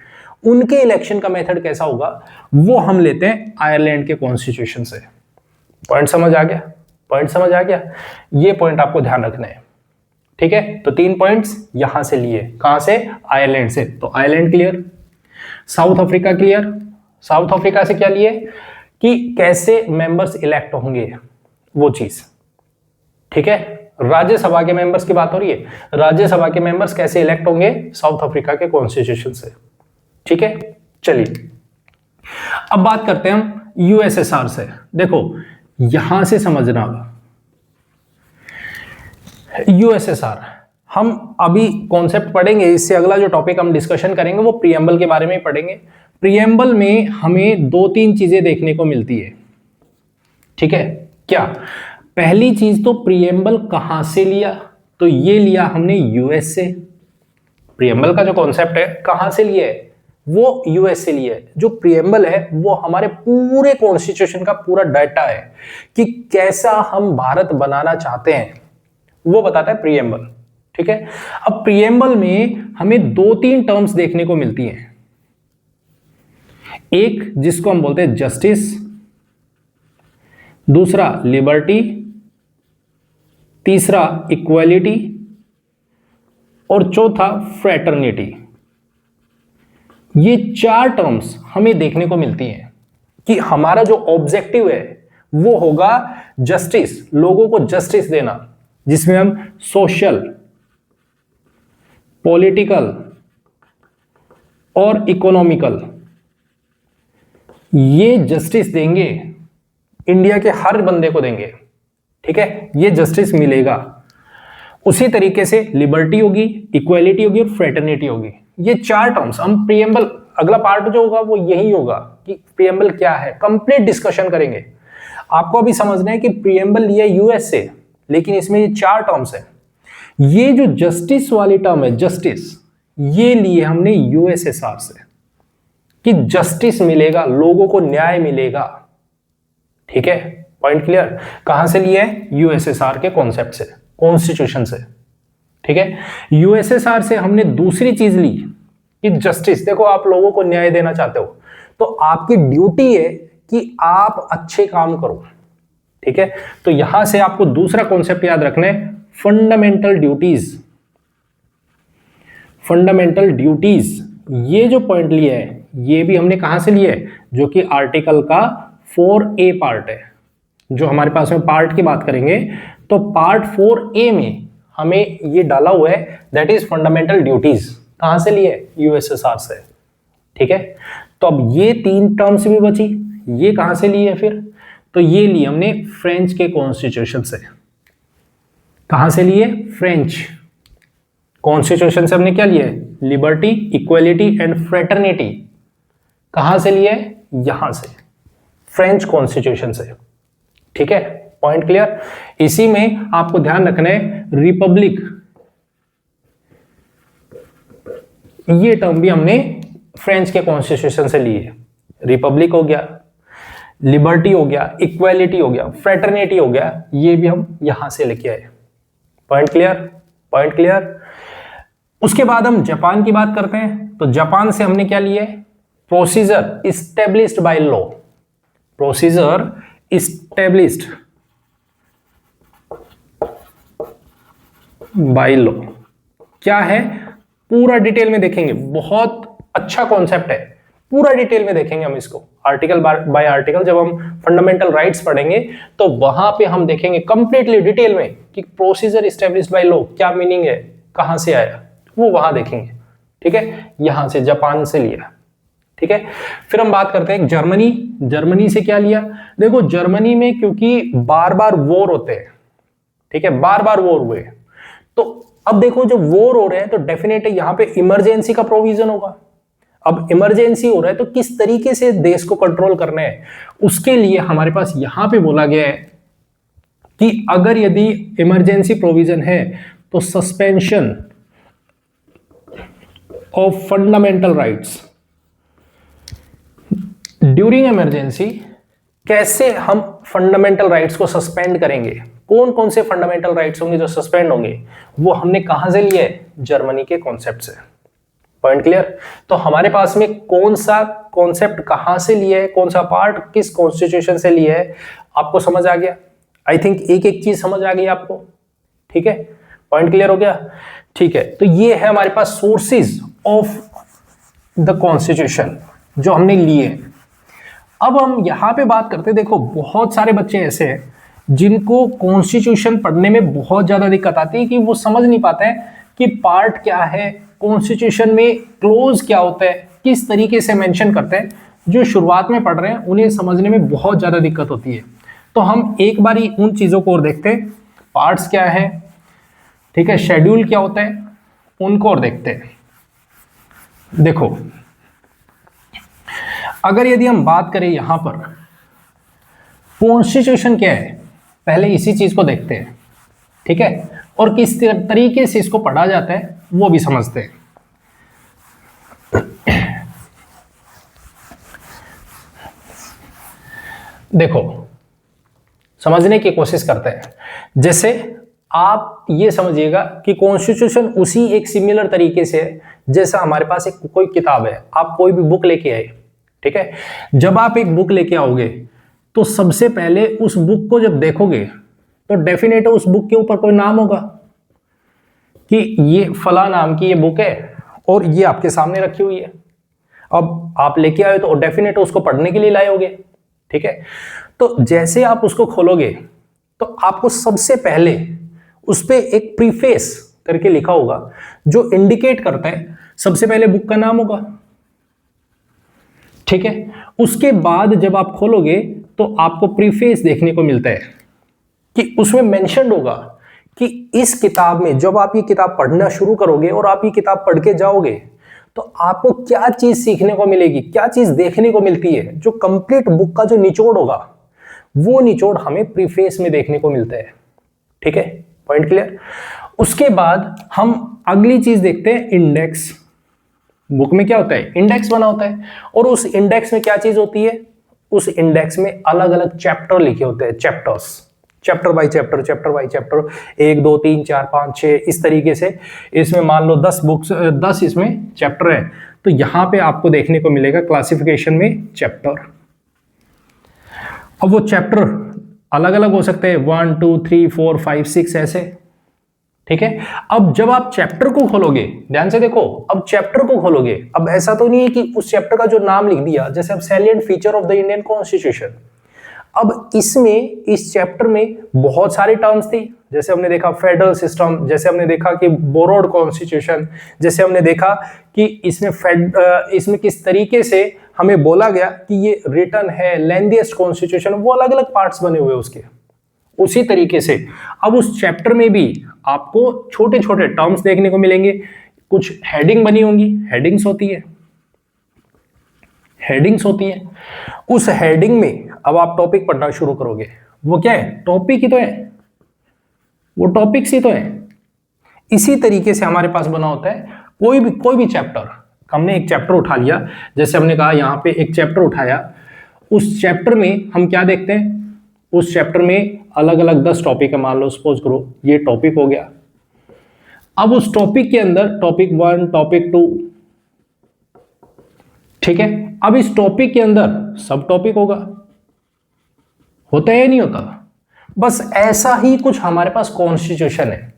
उनके इलेक्शन का मेथड कैसा होगा वो हम लेते हैं आयरलैंड के कॉन्स्टिट्यूशन से। पॉइंट समझ आ गया, पॉइंट समझ आ गया, ये पॉइंट आपको ध्यान रखना है। ठीक है, तो 3 पॉइंट्स यहां से लिए, कहां से, आयरलैंड से। तो Ireland clear, south Africa clear. South Africa से क्या लिए, कि कैसे मेंबर्स इलेक्ट होंगे वो चीज। ठीक है, राज्यसभा के मेंबर्स की बात हो रही है, राज्यसभा के मेंबर्स कैसे इलेक्ट होंगे साउथ अफ्रीका के कॉन्स्टिट्यूशन से। ठीक है, चलिए अब बात करते हैं हम यूएसएसआर से। देखो यहां से समझना, यूएसएसआर हम अभी कॉन्सेप्ट पढ़ेंगे, इससे अगला जो टॉपिक हम डिस्कशन करेंगे वो प्रीएम्बल के बारे में पढ़ेंगे। प्रीएम्बल में हमें 2-3 चीजें देखने को मिलती है। ठीक है, क्या, पहली चीज तो प्रीएम्बल कहां से लिया, तो ये लिया हमने यूएस से। प्रीएम्बल का जो कॉन्सेप्ट है कहां से लिया है, वो यूएस से लिया है। जो प्रीएम्बल है वो हमारे पूरे कॉन्स्टिट्यूशन का पूरा डाटा है कि कैसा हम भारत बनाना चाहते हैं, वो बताता है प्रीएम्बल। ठीक है, अब प्रीएम्बल में हमें 2-3 टर्म्स देखने को मिलती हैं। एक जिसको हम बोलते हैं जस्टिस, दूसरा लिबर्टी, तीसरा इक्वालिटी और चौथा फ्रेटर्निटी। ये 4 टर्म्स हमें देखने को मिलती हैं कि हमारा जो ऑब्जेक्टिव है वो होगा जस्टिस, लोगों को जस्टिस देना, जिसमें हम सोशल, पॉलिटिकल और इकोनॉमिकल ये जस्टिस देंगे, इंडिया के हर बंदे को देंगे। ठीक है, ये जस्टिस मिलेगा। उसी तरीके से लिबर्टी होगी, इक्वालिटी होगी और फ्रेटर्निटी होगी। ये चार टर्म्स हम प्रीएम्बल, अगला पार्ट जो होगा वो यही होगा कि प्रीएम्बल क्या है, कंप्लीट डिस्कशन करेंगे। आपको अभी समझना है कि प्रीएम्बल लिया यूएस से, लेकिन इसमें ये चार टर्म्स है। ये जो जस्टिस वाली टर्म है, जस्टिस, ये लिए हमने यूएसएसआर से कि जस्टिस मिलेगा, लोगों को न्याय मिलेगा। ठीक है, पॉइंट क्लियर। कहां से लिए है? यूएसएसआर के कॉन्सेप्ट से, कॉन्स्टिट्यूशन से। ठीक है, यूएसएसआर से हमने दूसरी चीज ली कि जस्टिस, देखो आप लोगों को न्याय देना चाहते हो तो आपकी ड्यूटी है कि आप अच्छे काम करो। ठीक है, तो यहां से आपको दूसरा कॉन्सेप्ट याद रखना है, फंडामेंटल ड्यूटीज। फंडामेंटल ड्यूटीज, ये जो पॉइंट लिया है ये भी हमने कहां से लिया है? जो कि आर्टिकल का 4A पार्ट है। जो हमारे पास में पार्ट की बात करेंगे तो पार्ट 4A में हमें ये डाला हुआ है, दैट इज फंडामेंटल ड्यूटीज। कहां से लिए? यूएसएसआर से। ठीक है, तो अब ये तीन टर्म्स भी बची, ये कहां से लिए फिर? तो ये लिए हमने फ्रेंच के कॉन्स्टिट्यूशन से। कहां से लिए? फ्रेंच कॉन्स्टिट्यूशन से हमने क्या लिया है? Liberty, equality and fraternity. कहां से लिए? यहां से, फ्रेंच कॉन्स्टिट्यूशन से। ठीक है, पॉइंट क्लियर। इसी में आपको ध्यान रखना है रिपब्लिक, ये टर्म भी हमने फ्रेंच के कॉन्स्टिट्यूशन से ली है। रिपब्लिक हो गया, लिबर्टी हो गया, इक्वालिटी हो गया, फ्रेटर्निटी हो गया, ये भी हम यहां से लेके आए। Point clear, point clear. उसके बाद हम जापान की बात करते हैं, तो जापान से हमने क्या लिया है? Procedure established by law. Procedure established by law क्या है? पूरा डिटेल में देखेंगे, बहुत अच्छा कॉन्सेप्ट है, पूरा डिटेल में देखेंगे हम इसको, आर्टिकल बाय आर्टिकल। जब हम फंडामेंटल राइट्स पढ़ेंगे तो वहां पे हम देखेंगे कंप्लीटली डिटेल में कि प्रोसीजर इस्टेब्लिश्ड बाय लॉ क्या मीनिंग है, कहां से आया, वो वहां देखेंगे। ठीक है, यहां से जापान से लिया। ठीक है, फिर हम बात करते हैं जर्मनी। जर्मनी से क्या लिया? देखो जर्मनी में क्योंकि बार बार वॉर होते हैं, ठीक है, बार बार वॉर हुए, तो अब देखो जब वॉर हो रहे हैं तो डेफिनेट यहां पे इमरजेंसी का प्रोविजन होगा। अब इमरजेंसी हो रहा है तो किस तरीके से देश को कंट्रोल करना है, उसके लिए हमारे पास यहां पे बोला गया है कि अगर यदि इमरजेंसी प्रोविजन है तो suspension of fundamental rights during emergency. कैसे हम फंडामेंटल राइट्स को सस्पेंड करेंगे, कौन कौन से फंडामेंटल राइट्स होंगे जो सस्पेंड होंगे, वो हमने कहां से लिया है? जर्मनी के कॉन्सेप्ट से। Point clear. तो हमारे पास में कौन सा कॉन्सेप्ट कहां से लिया है, कौन सा पार्ट किस कॉन्स्टिट्यूशन से लिया है, आपको समझ आ गया? आई थिंक एक एक चीज समझ आ गई आपको। ठीक है, पॉइंट क्लियर हो गया। ठीक है, तो ये है हमारे पास सोर्सेज ऑफ द कॉन्स्टिट्यूशन जो हमने लिए। अब हम यहां पे बात करते हैं, देखो बहुत सारे बच्चे ऐसे हैं जिनको कॉन्स्टिट्यूशन पढ़ने में बहुत ज्यादा दिक्कत आती है कि वो समझ नहीं पाते हैं कि पार्ट क्या है, कॉन्स्टिट्यूशन में क्लोज क्या होता है, किस तरीके से मेंशन करते हैं। जो शुरुआत में पढ़ रहे हैं उन्हें समझने में बहुत ज्यादा दिक्कत होती है। तो हम एक बारी उन चीजों को और देखते हैं, पार्ट्स क्या है, ठीक है, शेड्यूल क्या होता है, उनको और देखते हैं। देखो अगर यदि हम बात करें यहां पर कॉन्स्टिट्यूशन क्या है, पहले इसी चीज को देखते हैं। ठीक है, और किस तरीके से इसको पढ़ा जाता है वो भी समझते हैं। देखो समझने की कोशिश करते हैं। जैसे आप ये समझिएगा कि कॉन्स्टिट्यूशन उसी एक सिमिलर तरीके से है जैसा हमारे पास एक कोई किताब है, आप कोई भी बुक लेके आए। ठीक है, जब आप एक बुक लेके आओगे तो सबसे पहले उस बुक को जब देखोगे तो डेफिनेट उस बुक के ऊपर कोई नाम होगा कि ये फला नाम की ये बुक है और ये आपके सामने रखी हुई है। अब आप लेके आए तो डेफिनेट उसको पढ़ने के लिए लाए होगे। ठीक है, तो जैसे आप उसको खोलोगे तो आपको सबसे पहले उस पे एक प्रीफेस करके लिखा होगा जो इंडिकेट करता है सबसे पहले बुक का नाम होगा। ठीक है, उसके बाद जब आप खोलोगे तो आपको प्रीफेस देखने को मिलता है। कि उसमें मेंशन होगा कि इस किताब में जब आप ये किताब पढ़ना शुरू करोगे और आप ये किताब पढ़ के जाओगे तो आपको क्या चीज सीखने को मिलेगी, क्या चीज देखने को मिलती है। जो कंप्लीट बुक का जो निचोड़ होगा वो निचोड़ हमें प्रीफेस में देखने को मिलता है। ठीक है, पॉइंट क्लियर। उसके बाद हम अगली चीज देखते हैं, इंडेक्स। बुक में क्या होता है, इंडेक्स बना होता है, और उस इंडेक्स में क्या चीज होती है, उस इंडेक्स में अलग अलग चैप्टर लिखे होते हैं, chapters, chapter by chapter, chapter by chapter, 1 2 3 4 5 6 इस तरीके से। इसमें मान लो 10 बुक्स, 10 इसमें चैप्टर है, तो यहां पे आपको देखने को मिलेगा क्लासिफिकेशन में चैप्टर। अब वो चैप्टर अलग अलग हो सकते हैं, 1 2 3 4 5 6 ऐसे। ठीक है, अब जब आप चैप्टर को खोलोगे, ध्यान से देखो, अब चैप्टर को खोलोगे, अब ऐसा तो नहीं है कि उस चैप्टर का जो नाम लिख दिया, जैसे अब salient feature of the Indian constitution. अब इसमें, इस चैप्टर में बहुत सारी टर्म्स थी, जैसे हमने देखा फेडरल सिस्टम, जैसे हमने देखा कि बोरोड कॉन्स्टिट्यूशन, जैसे हमने देखा कि इसमें किस तरीके से हमें बोला गया कि ये रिटन है, लेंथीएस्ट कॉन्स्टिट्यूशन, वो अलग अलग पार्ट्स बने हुए उसके। उसी तरीके से अब उस चैप्टर में भी आपको छोटे छोटे टर्म्स देखने को मिलेंगे, कुछ हेडिंग बनी होंगी, हेडिंग्स होती है, हेडिंग्स होती है। उस हेडिंग में अब आप टॉपिक पढ़ना शुरू करोगे, वो क्या है, टॉपिक ही तो है, वो टॉपिक्स ही तो है। इसी तरीके से हमारे पास बना होता है कोई भी चैप्टर। हमने एक चैप्टर उठा लिया, जैसे हमने कहा यहां पे एक चैप्टर उठाया, उस चैप्टर में हम क्या देखते हैं, उस चैप्टर में अलग अलग 10 टॉपिक है, मान लो सपोज करो ये टॉपिक हो गया। अब उस टॉपिक के अंदर टॉपिक 1, टॉपिक 2, ठीक है। अब इस टॉपिक के अंदर सब टॉपिक होता है या नहीं होता। बस ऐसा ही कुछ हमारे पास कॉन्स्टिट्यूशन है।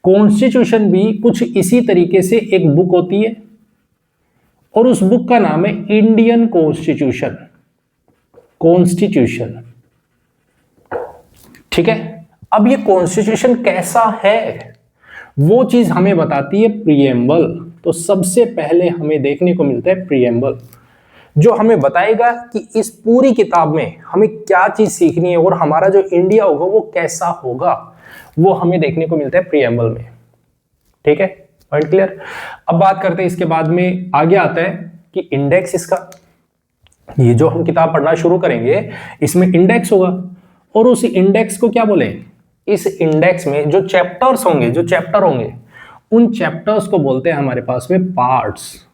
कॉन्स्टिट्यूशन भी कुछ इसी तरीके से एक बुक होती है, और उस बुक का नाम है इंडियन कॉन्स्टिट्यूशन, कॉन्स्टिट्यूशन। ठीक है, अब ये कॉन्स्टिट्यूशन कैसा है वो चीज हमें बताती है प्रीएम्बल। तो सबसे पहले हमें देखने को मिलता है प्रीएम्बल, जो हमें बताएगा कि इस पूरी किताब में हमें क्या चीज सीखनी है और हमारा जो इंडिया होगा वो कैसा होगा, वो हमें देखने को मिलता है प्रीएम्बल में। ठीक है, पॉइंट क्लियर। अब बात करते हैं, इसके बाद में आगे आता है कि इंडेक्स इसका, ये जो हम किताब पढ़ना शुरू करेंगे इसमें इंडेक्स होगा, और उस इंडेक्स को क्या बोले, इस इंडेक्स में जो चैप्टर्स होंगे, जो चैप्टर होंगे, उन चैप्टर्स को बोलते हैं हमारे पास में पार्ट्स।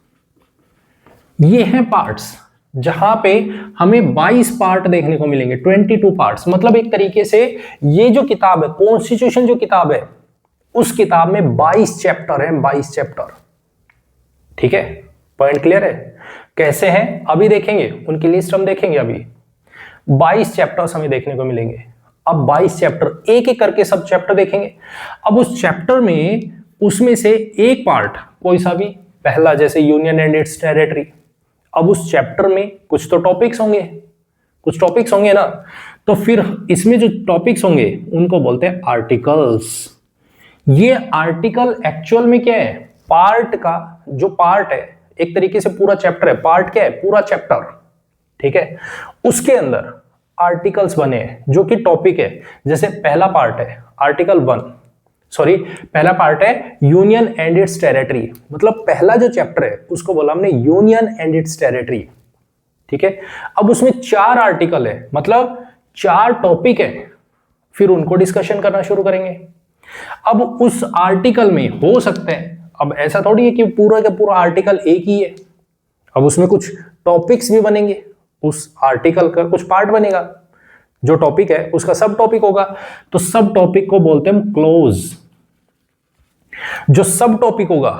ये हैं पार्ट्स, जहां पे हमें 22 पार्ट देखने को मिलेंगे, 22 पार्ट्स। मतलब एक तरीके से ये जो किताब है, कॉन्स्टिट्यूशन जो किताब है, उस किताब में 22 चैप्टर हैं, 22 चैप्टर। ठीक है, पॉइंट क्लियर है। कैसे हैं अभी देखेंगे, उनकी लिस्ट हम देखेंगे। अभी 22 चैप्टर्स हमें देखने को मिलेंगे। अब 22 चैप्टर, एक एक करके सब चैप्टर देखेंगे। अब उस चैप्टर में, उसमें से एक पार्ट कोई सा भी, पहला जैसे यूनियन एंड इट्स टेरिटरी। अब उस चैप्टर में कुछ तो टॉपिक्स होंगे, कुछ टॉपिक्स होंगे ना, तो फिर इसमें जो टॉपिक्स होंगे उनको बोलते हैं आर्टिकल्स। ये आर्टिकल एक्चुअल में क्या है, पार्ट का जो पार्ट है, एक तरीके से पूरा चैप्टर है, पार्ट क्या है, पूरा चैप्टर। ठीक है, उसके अंदर आर्टिकल्स बने हैं जो कि टॉपिक है। जैसे पहला पार्ट है आर्टिकल 1, सॉरी पहला पार्ट है यूनियन एंड इट्स टेरिटरी, मतलब पहला जो चैप्टर है उसको बोला हमने यूनियन एंड इट्स टेरिटरी। ठीक है, अब उसमें 4 आर्टिकल है, मतलब 4 टॉपिक है, फिर उनको डिस्कशन करना शुरू करेंगे। अब उस आर्टिकल में हो सकते हैं, अब ऐसा थोड़ी है कि पूरा का पूरा आर्टिकल एक ही है, अब उसमें कुछ टॉपिक्स भी बनेंगे, उस आर्टिकल का कुछ पार्ट बनेगा, जो टॉपिक है उसका सब टॉपिक होगा, तो सब टॉपिक को बोलते हैं क्लोज। जो सब टॉपिक होगा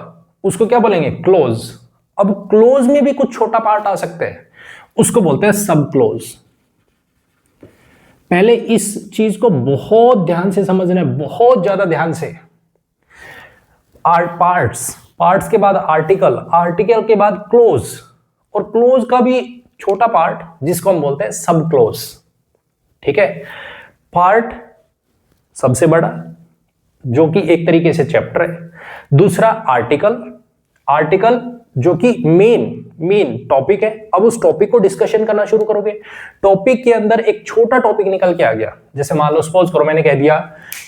उसको क्या बोलेंगे, क्लोज। अब क्लोज में भी कुछ छोटा पार्ट आ सकते हैं, उसको बोलते हैं सब क्लोज। पहले इस चीज को बहुत ध्यान से समझना है, बहुत ज्यादा ध्यान से। पार्ट्स के बाद आर्टिकल, आर्टिकल के बाद क्लोज, और क्लोज का भी छोटा पार्ट जिसको हम बोलते हैं सब क्लोज। ठीक है, पार्ट सबसे बड़ा जो कि एक तरीके से चैप्टर है, दूसरा आर्टिकल, आर्टिकल जो कि मेन मेन टॉपिक है। अब उस टॉपिक को डिस्कशन करना शुरू करोगे। टॉपिक के अंदर एक छोटा टॉपिक निकल के आ गया, जैसे मान लो सपोज करो मैंने कह दिया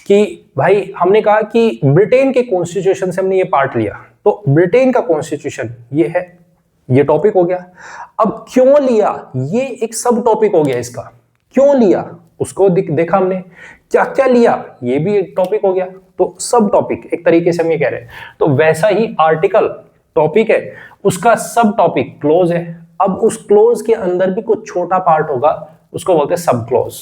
कि भाई हमने कहा कि ब्रिटेन के कॉन्स्टिट्यूशन से हमने ये पार्ट लिया, तो ब्रिटेन का कॉन्स्टिट्यूशन ये है, ये टॉपिक हो गया। अब क्यों लिया, ये एक सब टॉपिक हो गया इसका। क्यों लिया उसको देखा हमने, क्या क्या लिया ये भी एक टॉपिक हो गया। तो सब टॉपिक एक तरीके से हम ये कह रहे हैं। तो वैसा ही आर्टिकल टॉपिक है, उसका सब टॉपिक क्लोज है। अब उस क्लोज के अंदर भी कुछ छोटा पार्ट होगा, उसको बोलते हैं सब क्लोज।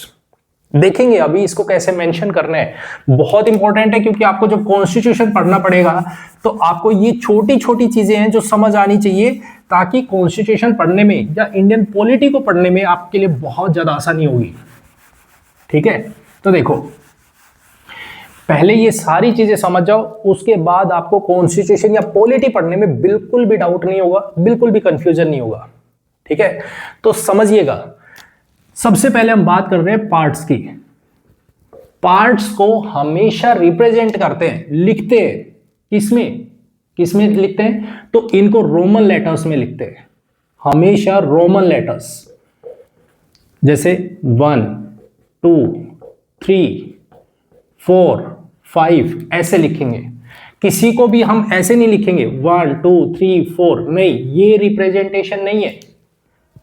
देखेंगे अभी इसको कैसे मेंशन करना है, बहुत इंपॉर्टेंट है, क्योंकि आपको जब कॉन्स्टिट्यूशन पढ़ना पड़ेगा तो आपको ये छोटी छोटी चीजें हैं जो समझ आनी चाहिए, ताकि कॉन्स्टिट्यूशन पढ़ने में या इंडियन पॉलिटी को पढ़ने में आपके लिए बहुत ज्यादा आसानी होगी। ठीक है, तो देखो पहले ये सारी चीजें समझ जाओ, उसके बाद आपको कॉन्स्टिट्यूशन या पॉलिटी पढ़ने में बिल्कुल भी डाउट नहीं होगा, बिल्कुल भी कंफ्यूजन नहीं होगा। ठीक है, तो समझिएगा। सबसे पहले हम बात कर रहे हैं पार्ट्स की। पार्ट्स को हमेशा रिप्रेजेंट करते हैं, लिखते हैं किसमें लिखते हैं, तो इनको रोमन लेटर्स में लिखते हैं, हमेशा रोमन लेटर्स, जैसे 1 2 3 4 5 ऐसे लिखेंगे। किसी को भी हम ऐसे नहीं लिखेंगे 1 2 3 4, नहीं, ये रिप्रेजेंटेशन नहीं है।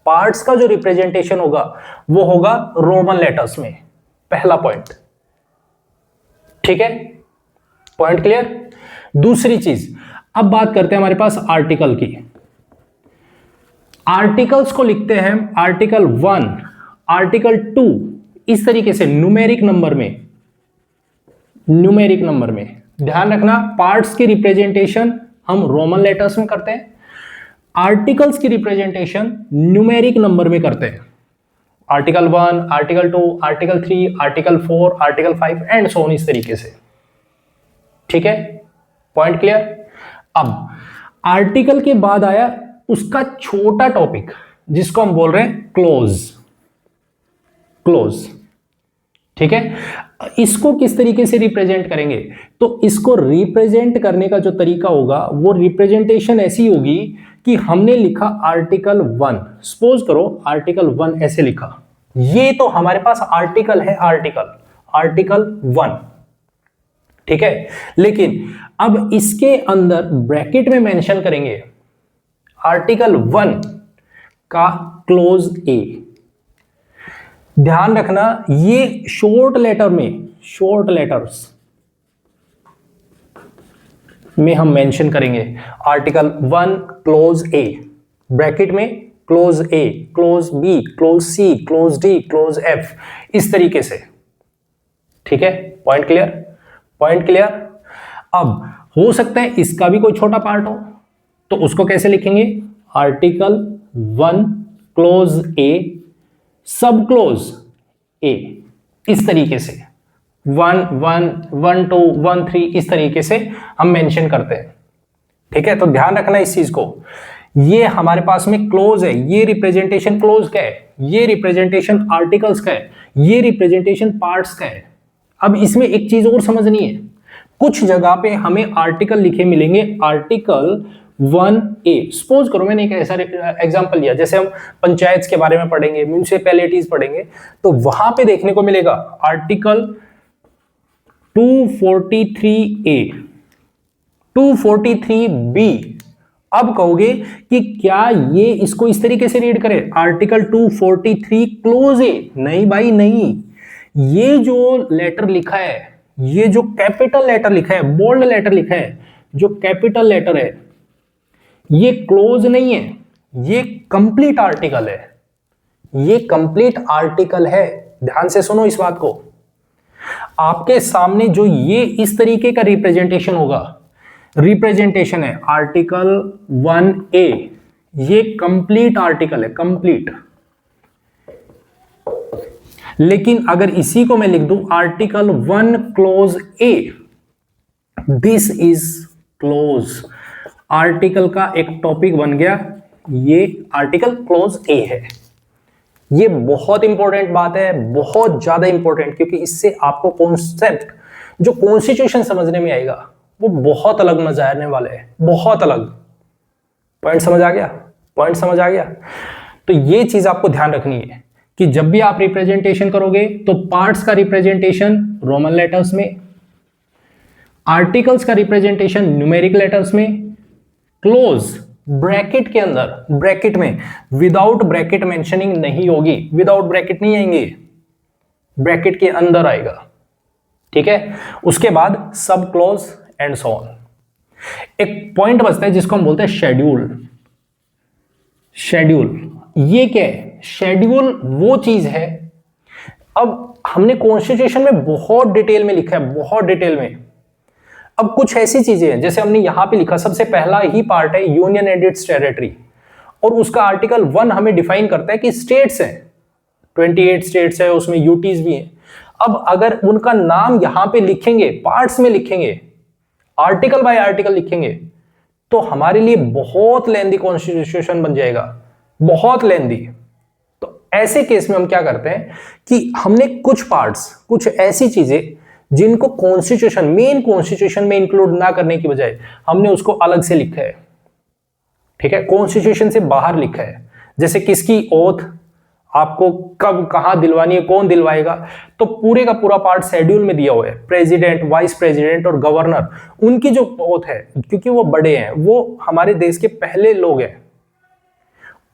पार्ट्स का जो रिप्रेजेंटेशन होगा वो होगा रोमन लेटर्स में, पहला पॉइंट। ठीक है, पॉइंट क्लियर। दूसरी चीज, अब बात करते हैं हमारे पास आर्टिकल की। आर्टिकल्स को लिखते हैं आर्टिकल 1, आर्टिकल 2 इस तरीके से न्यूमेरिक नंबर में। ध्यान रखना, पार्ट्स की रिप्रेजेंटेशन हम रोमन लेटर्स में करते हैं, आर्टिकल्स की रिप्रेजेंटेशन न्यूमेरिक नंबर में करते हैं। Article 1, article 2, article 3, article 4, article 5 and so on, इस तरीके से। ठीक है, पॉइंट क्लियर। अब आर्टिकल के बाद आया उसका छोटा टॉपिक, जिसको हम बोल रहे हैं क्लोज। ठीक है, इसको किस तरीके से रिप्रेजेंट करेंगे, तो इसको रिप्रेजेंट करने का जो तरीका होगा वो रिप्रेजेंटेशन ऐसी होगी कि हमने लिखा आर्टिकल 1, सपोज करो आर्टिकल 1 ऐसे लिखा, ये तो हमारे पास आर्टिकल है, आर्टिकल 1। ठीक है, लेकिन अब इसके अंदर ब्रैकेट में मेंशन करेंगे आर्टिकल 1 का क्लोज ए। ध्यान रखना, ये शॉर्ट लेटर्स में हम मेंशन करेंगे आर्टिकल 1 क्लोज ए, ब्रैकेट में क्लोज ए, close B, close C, close D, close F, इस तरीके से। ठीक है, पॉइंट क्लियर। अब हो सकता है इसका भी कोई छोटा पार्ट हो, तो उसको कैसे लिखेंगे, आर्टिकल 1 क्लोज ए, सब क्लोज ए, इस तरीके से 1 1 1 2 1 3 इस तरीके से हम मेंशन करते हैं। ठीक है, तो ध्यान रखना इस चीज को, ये हमारे पास में क्लोज है, ये रिप्रेजेंटेशन क्लोज का है, ये रिप्रेजेंटेशन आर्टिकल्स का है, ये रिप्रेजेंटेशन पार्ट्स का है। अब इसमें एक चीज और समझनी है, कुछ जगह पे हमें आर्टिकल लिखे मिलेंगे आर्टिकल 1A। सपोज करो मैंने एक ऐसा एग्जांपल लिया, जैसे हम पंचायत के बारे में पढ़ेंगे, म्यूनिसिपैलिटीज पढ़ेंगे, तो वहां पे देखने को मिलेगा आर्टिकल 243A, 243B। अब कहोगे कि क्या ये इसको इस तरीके से रीड करें, आर्टिकल 243 क्लोज ए? नहीं भाई नहीं, ये जो लेटर लिखा है, ये जो कैपिटल लेटर लिखा है, बोल्ड लेटर लिखा है, जो कैपिटल लेटर है, ये क्लोज नहीं है, ये कंप्लीट आर्टिकल है, ये कंप्लीट आर्टिकल है। ध्यान से सुनो इस बात को, आपके सामने जो ये इस तरीके का रिप्रेजेंटेशन होगा, रिप्रेजेंटेशन है आर्टिकल 1A, ये कंप्लीट आर्टिकल है, कंप्लीट। लेकिन अगर इसी को मैं लिख दूं article 1 close A, this is close, article का एक टॉपिक बन गया, ये आर्टिकल क्लोज ए है। ये बहुत इंपॉर्टेंट बात है, बहुत ज्यादा इंपॉर्टेंट, क्योंकि इससे आपको कॉन्सेप्ट जो कॉन्स्टिट्यूशन समझने में आएगा वो बहुत अलग मजा आने वाले हैं, बहुत अलग। पॉइंट समझ आ गया? पॉइंट समझ आ गया? तो ये चीज आपको ध्यान रखनी है कि जब भी आप रिप्रेजेंटेशन करोगे तो पार्ट्स का रिप्रेजेंटेशन रोमन लेटर्स में, आर्टिकल्स का रिप्रेजेंटेशन न्यूमेरिक लेटर्स में, क्लोज ब्रैकेट के अंदर, ब्रैकेट में, विदाउट ब्रैकेट मेंशनिंग नहीं होगी, विदाउट ब्रैकेट नहीं आएंगे, ब्रैकेट के अंदर आएगा, ठीक है। उसके बाद सब क्लोज एंड सो ऑन। एक पॉइंट बचता है जिसको हम बोलते हैं शेड्यूल। शेड्यूल ये क्या है? शेड्यूल वो चीज है, अब हमने कॉन्स्टिट्यूशन में बहुत डिटेल में लिखा है, बहुत डिटेल में। अब कुछ ऐसी चीजें हैं, जैसे हमने यहां पे लिखा, सबसे पहला ही पार्ट है यूनियन एंड इट्स टेरिटरी, और उसका आर्टिकल 1 हमें डिफाइन करता है कि स्टेट्स हैं, 28 स्टेट्स है, उसमें यूटीज भी हैं। अब अगर उनका नाम यहां पे लिखेंगे, पार्ट्स में लिखेंगे, आर्टिकल बाय आर्टिकल लिखेंगे, तो हमारे लिए बहुत लेंदी कॉन्स्टिट्यूशन बन जाएगा, बहुत लेंदी। तो ऐसे केस में हम क्या करते हैं कि हमने कुछ पार्ट्स, कुछ ऐसी चीजें जिनको कॉन्स्टिट्यूशन, मेन कॉन्स्टिट्यूशन में इंक्लूड ना करने की बजाय हमने उसको अलग से लिखा है, ठीक है, कॉन्स्टिट्यूशन से बाहर लिखा है। जैसे किसकी ओथ आपको कब कहां दिलवानी है, कौन दिलवाएगा, तो पूरे का पूरा पार्ट शेड्यूल में दिया हुआ है। प्रेसिडेंट, वाइस प्रेसिडेंट और गवर्नर, उनकी जो ओथ है, क्योंकि वो बड़े हैं, वो हमारे देश के पहले लोग हैं,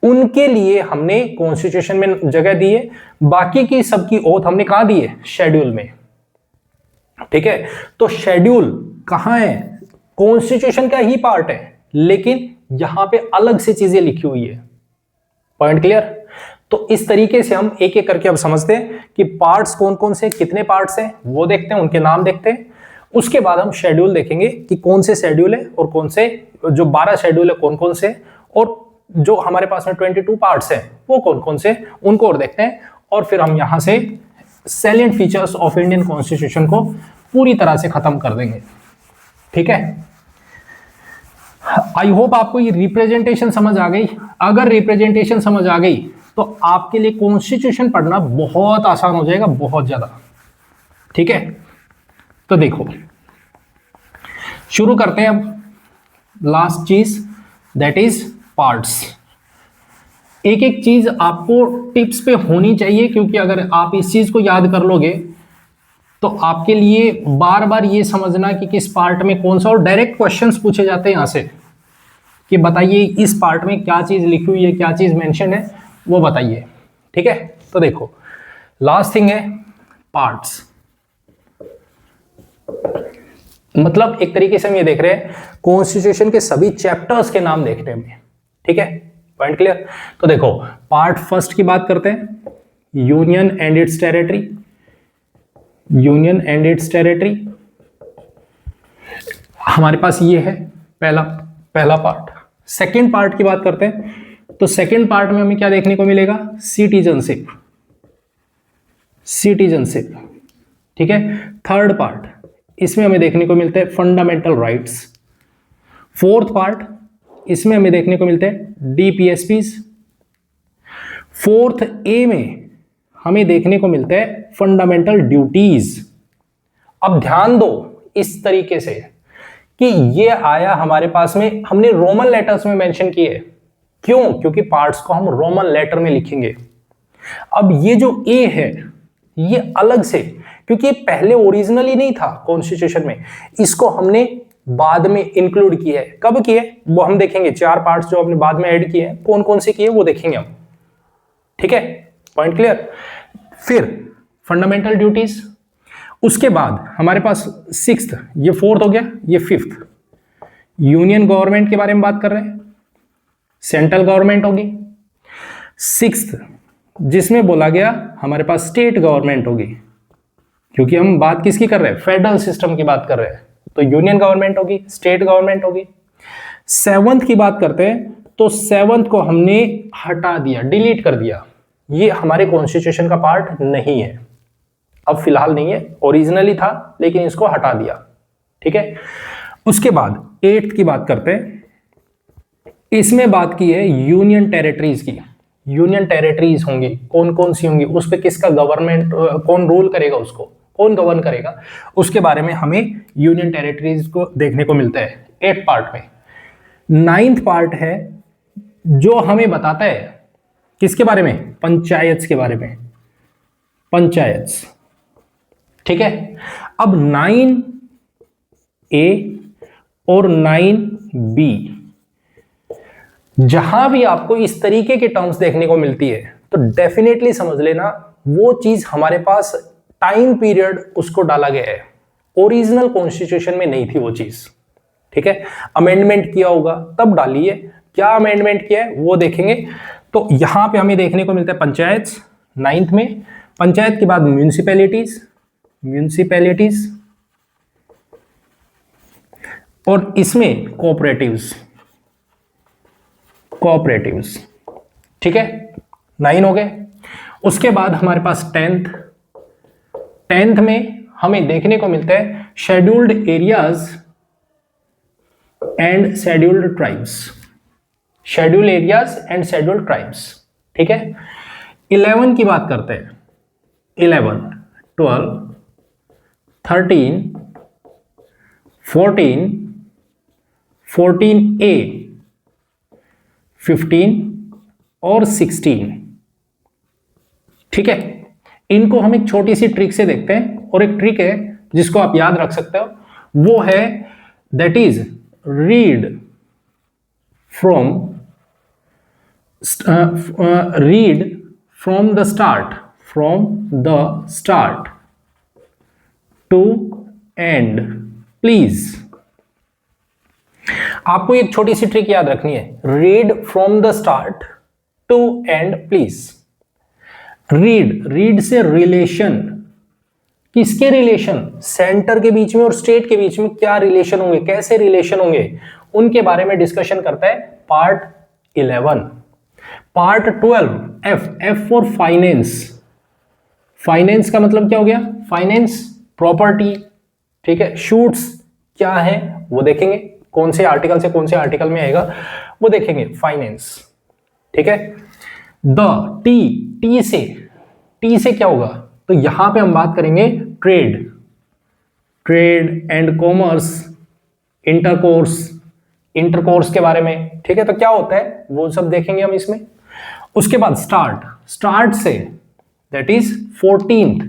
उनके लिए हमने कॉन्स्टिट्यूशन में जगह दी है। बाकी की सबकी ओथ हमने कहां दी है? शेड्यूल में, ठीक है। तो शेड्यूल कहां है? कॉन्स्टिट्यूशन का ही पार्ट है, लेकिन यहां पे अलग से चीजें लिखी हुई है। Point clear? तो इस तरीके से हम एक एक करके अब समझते हैं कि पार्ट्स कौन कौन से, कितने पार्ट्स हैं, वो देखते हैं, उनके नाम देखते हैं। उसके बाद हम शेड्यूल देखेंगे कि कौन से शेड्यूल है और कौन से, जो 12 शेड्यूल है कौन कौन से, और जो हमारे पास में 22 पार्ट्स हैं वो कौन कौन से, उनको और देखते हैं। और फिर हम यहां से salient features of Indian constitution को पूरी तरह से खत्म कर देंगे, ठीक है। आई होप आपको ये रिप्रेजेंटेशन समझ आ गई। अगर रिप्रेजेंटेशन समझ आ गई तो आपके लिए कॉन्स्टिट्यूशन पढ़ना बहुत आसान हो जाएगा, बहुत ज्यादा, ठीक है। तो देखो, शुरू करते हैं अब लास्ट चीज, दैट इज पार्ट्स। एक एक चीज आपको टिप्स पे होनी चाहिए, क्योंकि अगर आप इस चीज को याद कर लोगे तो आपके लिए बार बार ये समझना कि किस पार्ट में कौन सा, और डायरेक्ट क्वेश्चंस पूछे जाते हैं यहां से कि बताइए इस पार्ट में क्या चीज लिखी हुई है, क्या चीज मेंशन है, वो बताइए, ठीक है। तो देखो, लास्ट थिंग है पार्ट्स। मतलब एक तरीके से हम ये देख रहे हैं कॉन्स्टिट्यूशन के सभी चैप्टर्स के नाम देखने में, ठीक है। Point clear? तो देखो, पार्ट फर्स्ट की बात करते हैं, union and it's territory. Union and it's territory हमारे पास ये है पहला पार्ट। सेकंड पार्ट की बात करते हैं, तो सेकंड पार्ट में हमें क्या देखने को मिलेगा? सिटीजनशिप, सिटीजनशिप, ठीक है। थर्ड पार्ट, इसमें हमें देखने को मिलते हैं फंडामेंटल राइट्स। फोर्थ पार्ट, इसमें हमें देखने को मिलते हैं डीपीएसपीज। फोर्थ ए में हमें देखने को मिलते हैं फंडामेंटल ड्यूटीज। अब ध्यान दो इस तरीके से कि ये आया हमारे पास में, हमने रोमन लेटर्स में मेंशन किए। क्यों? क्योंकि पार्ट्स को हम रोमन लेटर में लिखेंगे। अब ये जो ए है ये अलग से, क्योंकि ये पहले ओरिजिनली नहीं था कॉन्स्टिट्यूशन में, इसको हमने बाद में इंक्लूड किया है। कब किए वो हम देखेंगे। 4 पार्ट्स जो हमने बाद में ऐड किए हैं, कौन कौन से किए वो देखेंगे हम, ठीक है। Point clear? फिर फंडामेंटल ड्यूटीज, उसके बाद हमारे पास 6th, ये 4th हो गया, ये 5th, यूनियन गवर्नमेंट के बारे में बात कर रहे हैं, सेंट्रल गवर्नमेंट होगी। 6th, जिसमें बोला गया हमारे पास स्टेट गवर्नमेंट होगी, क्योंकि हम बात किसकी कर रहे हैं? फेडरल सिस्टम की बात कर रहे हैं, तो यूनियन गवर्नमेंट होगी, स्टेट गवर्नमेंट होगी। 7th की बात करते हैं, तो 7th को हमने हटा दिया, डिलीट कर दिया, ये हमारे कॉन्स्टिट्यूशन का पार्ट नहीं है, अब फिलहाल नहीं है, ओरिजिनली था लेकिन इसको हटा दिया, ठीक है। उसके बाद 8th की बात करते हैं, इसमें बात की है यूनियन टेरिटरीज की। यूनियन टेरिटरीज होंगी, कौन कौन सी होंगी, उस पर किसका गवर्नमेंट, कौन रूल करेगा, उसको कौन गवर्न करेगा, उसके बारे में हमें यूनियन टेरिटरीज को देखने को मिलता है 8th पार्ट में। 9th पार्ट है जो हमें बताता है किसके बारे में, पंचायत के बारे में, पंचायत। ठीक है, अब 9A और 9B जहां भी आपको इस तरीके के टर्म्स देखने को मिलती है तो डेफिनेटली समझ लेना वो चीज हमारे पास टाइम पीरियड उसको डाला गया है, ओरिजिनल कॉन्स्टिट्यूशन में नहीं थी वो चीज। ठीक है, अमेंडमेंट किया होगा तब डाली है, क्या अमेंडमेंट किया है वो देखेंगे। तो यहां पे हमें देखने को मिलता है पंचायत 9th में, पंचायत के बाद म्यूनिसिपैलिटीज, म्यूनिसिपैलिटीज और इसमें कोऑपरेटिव्स, कोऑपरेटिव्स। ठीक है, 9 हो गए। उसके बाद हमारे पास 10th में हमें देखने को मिलता है scheduled areas and scheduled tribes, scheduled areas and scheduled tribes. ठीक है, 11 की बात करते हैं, 11, 12, 13, 14, 14A, 15 और 16। ठीक है, इनको हम एक छोटी सी ट्रिक से देखते हैं, और एक ट्रिक है जिसको आप याद रख सकते हो, वो है that is read from the start, from the start to end please. आपको एक छोटी सी ट्रिक याद रखनी है, read from the start to end please. Read, read से रिलेशन, किसके रिलेशन, सेंटर के बीच में और स्टेट के बीच में क्या रिलेशन होंगे, कैसे रिलेशन होंगे, उनके बारे में डिस्कशन करता है part 11। Part 12 F for finance, finance का मतलब क्या हो गया, फाइनेंस प्रॉपर्टी। ठीक है, शूट्स क्या है वो देखेंगे, कौन से आर्टिकल से कौन से आर्टिकल में आएगा वो देखेंगे, फाइनेंस। ठीक है, द टी से क्या होगा, तो यहां पे हम बात करेंगे trade, trade and commerce, intercourse, intercourse के बारे में। ठीक है, तो क्या होता है वो सब देखेंगे हम इसमें। उसके बाद start, start say that is 14th,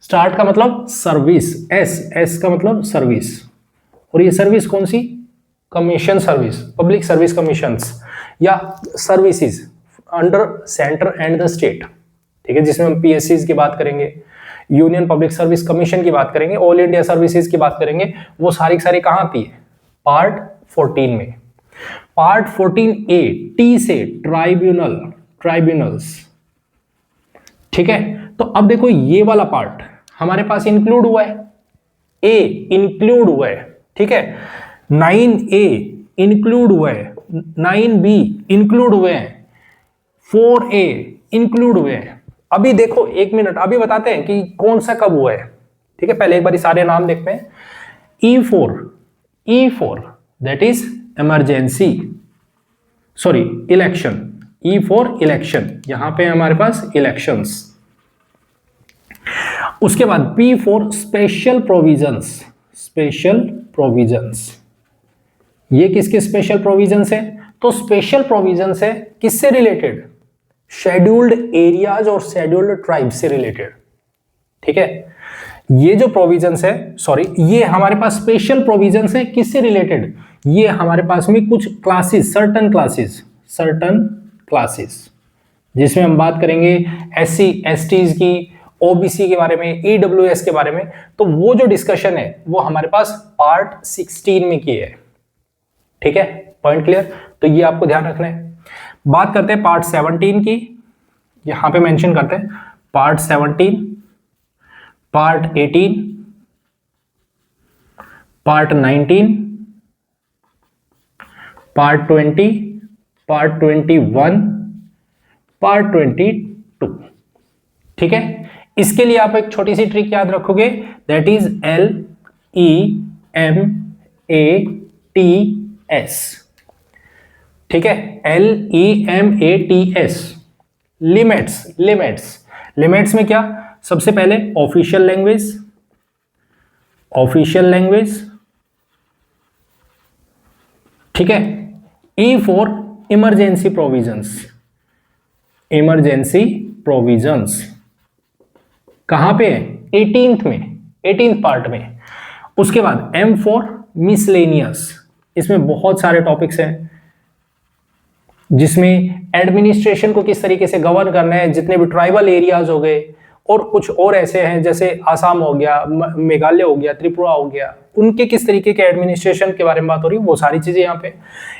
start का मतलब सर्विस, एस का मतलब सर्विस, और ये सर्विस कौन सी, commission service, public service commissions या services under centre and the state. ठीक है, जिसमें हम पीएससीज की बात करेंगे, यूनियन पब्लिक सर्विस कमीशन की बात करेंगे, ऑल इंडिया सर्विसेज की बात करेंगे, वो सारी सारी कहां आती है, पार्ट 14 में। पार्ट 14A टी से ट्राइब्यूनल, ट्राइब्यूनल्स। ठीक है, तो अब देखो ये वाला पार्ट हमारे पास इंक्लूड हुआ है, ए इंक्लूड हुआ है। ठीक है, 9A इंक्लूड हुआ है, 9B इंक्लूड हुए हैं, 4A इंक्लूड हुए हैं। अभी देखो एक मिनट, अभी बताते हैं कि कौन सा कब हुआ है। ठीक है, पहले एक बार सारे नाम देखते हैं। E4 that is emergency, sorry election, E4 election, यहां पे हमारे पास इलेक्शंस। उसके बाद P4 special provisions, special provisions, ये किसके स्पेशल प्रोविजंस है, तो स्पेशल प्रोविजंस है किससे रिलेटेड, शेड्यूल्ड एरियाज और शेड्यूल्ड ट्राइब से रिलेटेड। ठीक है, ये जो प्रोविजंस है, सॉरी ये हमारे पास स्पेशल प्रोविजंस है किससे रिलेटेड, ये हमारे पास में कुछ classes, certain classes, certain classes, जिसमें हम बात करेंगे एससी एसटीज की, ओबीसी के बारे में, ईडब्ल्यूएस के बारे में। तो वो जो डिस्कशन है वो हमारे पास पार्ट 16 में की है। ठीक है, पॉइंट क्लियर, तो ये आपको ध्यान रखना है। बात करते हैं पार्ट 17 की, यहां पे मेंशन करते हैं part 17, part 18, part 19, part 20, part 21, part 22। ठीक है, इसके लिए आप एक छोटी सी ट्रिक याद रखोगे, दैट इज LEMATS। ठीक है, LEMATS, लिमिट्स, लिमिट्स, लिमिट्स में क्या, सबसे पहले ऑफिशियल लैंग्वेज, ऑफिशियल लैंग्वेज। ठीक है, E4 emergency provisions, emergency provisions कहां पे है? 18th में, 18th पार्ट में। उसके बाद M फॉर मिसलेनियस, इसमें बहुत सारे टॉपिक्स हैं जिसमें एडमिनिस्ट्रेशन को किस तरीके से गवर्न करना है, जितने भी ट्राइबल एरियाज हो गए और कुछ और ऐसे हैं जैसे आसाम हो गया, मेघालय हो गया, त्रिपुरा हो गया, उनके किस तरीके के एडमिनिस्ट्रेशन के बारे में बात हो रही है, वो सारी चीजें यहाँ पे।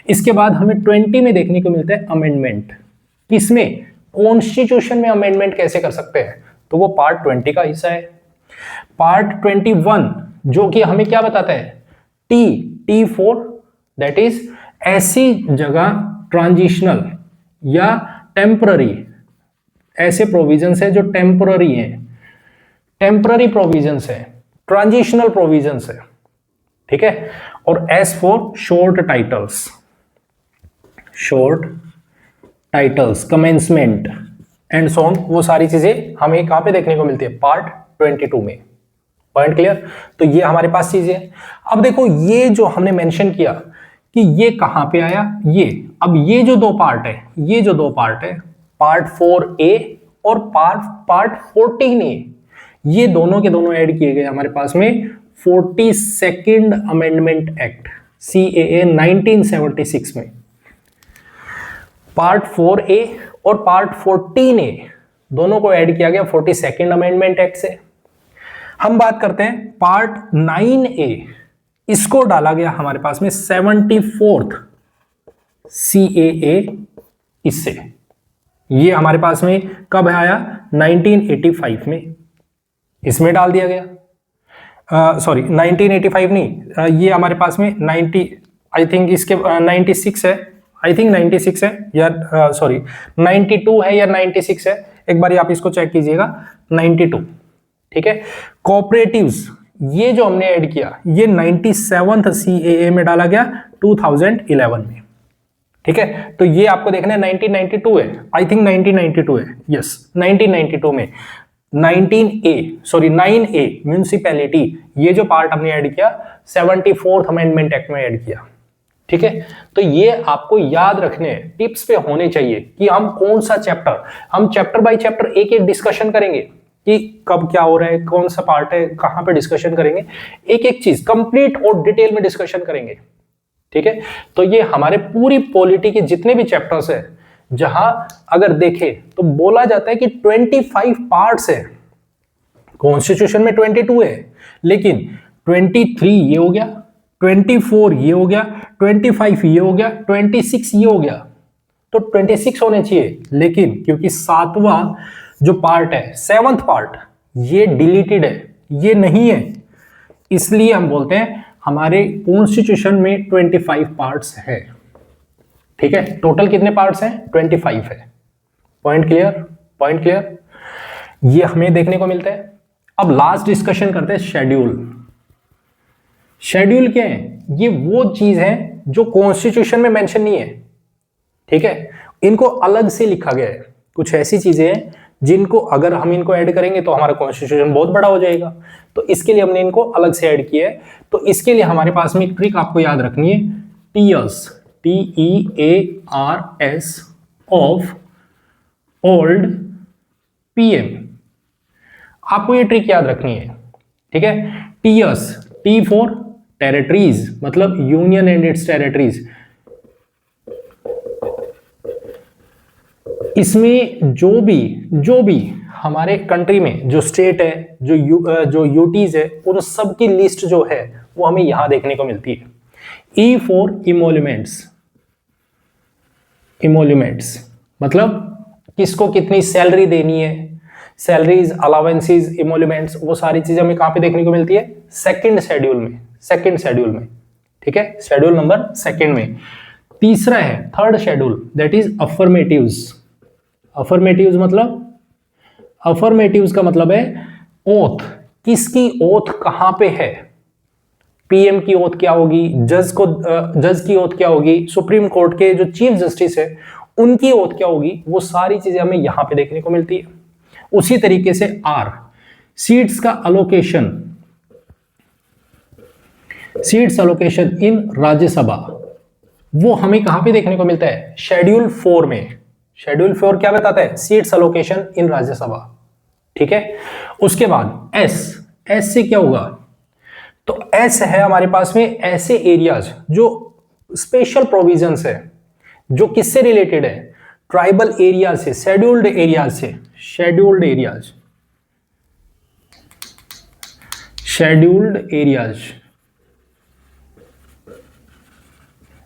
इसके बाद हमें 20 में देखने को मिलता है अमेंडमेंट, किसमें? कॉन्स्टिट्यूशन में अमेंडमेंट कैसे कर सकते हैं, तो वो पार्ट 20 का हिस्सा है। पार्ट 21 जो कि हमें क्या बताता है? टी फॉर दैट इज ऐसी जगह ट्रांजिशनल या टेम्पररी, ऐसे प्रोविजंस है जो टेम्पररी हैं, टेम्पररी प्रोविजंस है, ट्रांजिशनल प्रोविजंस है, ठीक है। और S for short titles, short titles, commencement and so on, वो सारी चीजें हमें कहां पे देखने को मिलती है? पार्ट 22 में। Point clear? तो ये हमारे पास चीजें हैं। अब देखो ये जो हमने मेंशन किया कि ये कहां पे आया, ये अब ये जो दो पार्ट है, ये जो दो पार्ट है, पार्ट 4A और पार्ट 14A, ये दोनों के दोनों ऐड किए गए हमारे पास में 42nd अमेंडमेंट एक्ट CAA 1976 में। पार्ट 4A और पार्ट 14A दोनों को ऐड किया गया 42nd अमेंडमेंट एक्ट से। हम बात करते हैं पार्ट 9A, इसको डाला गया हमारे पास में 74th CAA इससे। ये हमारे पास में कब आया? 1985 में इसमें डाल दिया गया। सॉरी 1985 नहीं, ये हमारे पास में 90, आई थिंक इसके 96 है, आई थिंक 96 है या सॉरी 92 है या 96 है, एक बार आप इसको चेक कीजिएगा। 92, ठीक है। कोऑपरेटिव्स, ये जो हमने ऐड किया ये 97th CAA में डाला गया 2011 में, ठीक है। तो ये आपको देखना है 1992 है, आई थिंक 1992 है, यस 1992 में 9A म्यूनिसिपैलिटी, ये जो पार्ट हमने ऐड किया 74th अमेंडमेंट एक्ट में ऐड किया, ठीक है। तो ये आपको याद रखने टिप्स पे होने चाहिए कि हम कौन सा चैप्टर, हम चैप्टर बाय चैप्टर एक एक डिस्कशन करेंगे कि कब क्या हो रहा है, कौन सा पार्ट है, कहां पे डिस्कशन करेंगे, एक एक चीज कंप्लीट और डिटेल में डिस्कशन करेंगे, ठीक है। तो ये हमारे पूरी पॉलिटी के जितने भी चैप्टर्स है, जहां अगर देखें तो बोला जाता है कि 25 पार्ट्स है, कॉन्स्टिट्यूशन में 22 है, लेकिन 23 ये हो गया, 24 ये हो गया, 25 ये हो गया, 26 ये हो गया, तो 26 होने चाहिए, लेकिन क्योंकि 7वां जो पार्ट है, 7th पार्ट, ये डिलीटेड है, ये नहीं है, इसलिए हम बोलते हैं हमारे कॉन्स्टिट्यूशन में 25 पार्ट्स है, ठीक है। टोटल कितने पार्ट्स हैं? 25 है। Point clear? Point clear? ये हमें देखने को मिलता है। अब लास्ट डिस्कशन करते हैं शेड्यूल। शेड्यूल क्या है? ये वो चीज है जो कॉन्स्टिट्यूशन में मेंशन नहीं है, ठीक है, इनको अलग से लिखा गया है। कुछ ऐसी चीजें हैं जिनको अगर हम इनको ऐड करेंगे तो हमारा कॉन्स्टिट्यूशन बहुत बड़ा हो जाएगा, तो इसके लिए हमने इनको अलग से ऐड किया है। तो इसके लिए हमारे पास में एक ट्रिक आपको याद रखनी है, TEARS ऑफ ओल्ड PM, आपको ये ट्रिक याद रखनी है, ठीक है। TEARS, T फॉर टेरिटरीज, मतलब यूनियन एंड इट्स टेरिटरीज। इसमें जो भी हमारे कंट्री में जो स्टेट है, जो यूटीज है, उन सब की लिस्ट जो है वो हमें यहां देखने को मिलती है। E फॉर इमोल्यूमेंट्स, इमोल्यूमेंट्स मतलब किसको कितनी सैलरी देनी है, सैलरीज, अलावेंसेस, इमोल्यूमेंट्स, वो सारी चीजें हमें कहां पे देखने को मिलती है? सेकंड शेड्यूल में, सेकंड शेड्यूल में, ठीक है, शेड्यूल नंबर 2 में। तीसरा है थर्ड शेड्यूल, दैट इज अफर्मेटिव्स। अफर्मेटिव्स मतलब, अफर्मेटिव्स का मतलब है ओथ, किसकी ओथ कहां पे है, PM की ओथ क्या होगी, जज की ओथ क्या होगी, सुप्रीम कोर्ट के जो चीफ जस्टिस है उनकी ओथ क्या होगी, वो सारी चीजें हमें यहां पे देखने को मिलती है। उसी तरीके से R, सीट्स का अलोकेशन, सीट्स अलोकेशन इन राज्यसभा, वो हमें कहां पे देखने को मिलता है? शेड्यूल 4 में। शेड्यूल 4 क्या बताता है? सीट्स अलोकेशन इन राज्यसभा। ठीक है, उसके बाद एस से क्या होगा? तो एस है हमारे पास में ऐसे एरियाज जो स्पेशल प्रोविजंस है, जो किससे रिलेटेड है? ट्राइबल एरिया से, शेड्यूल्ड एरियाज से। Scheduled areas, scheduled areas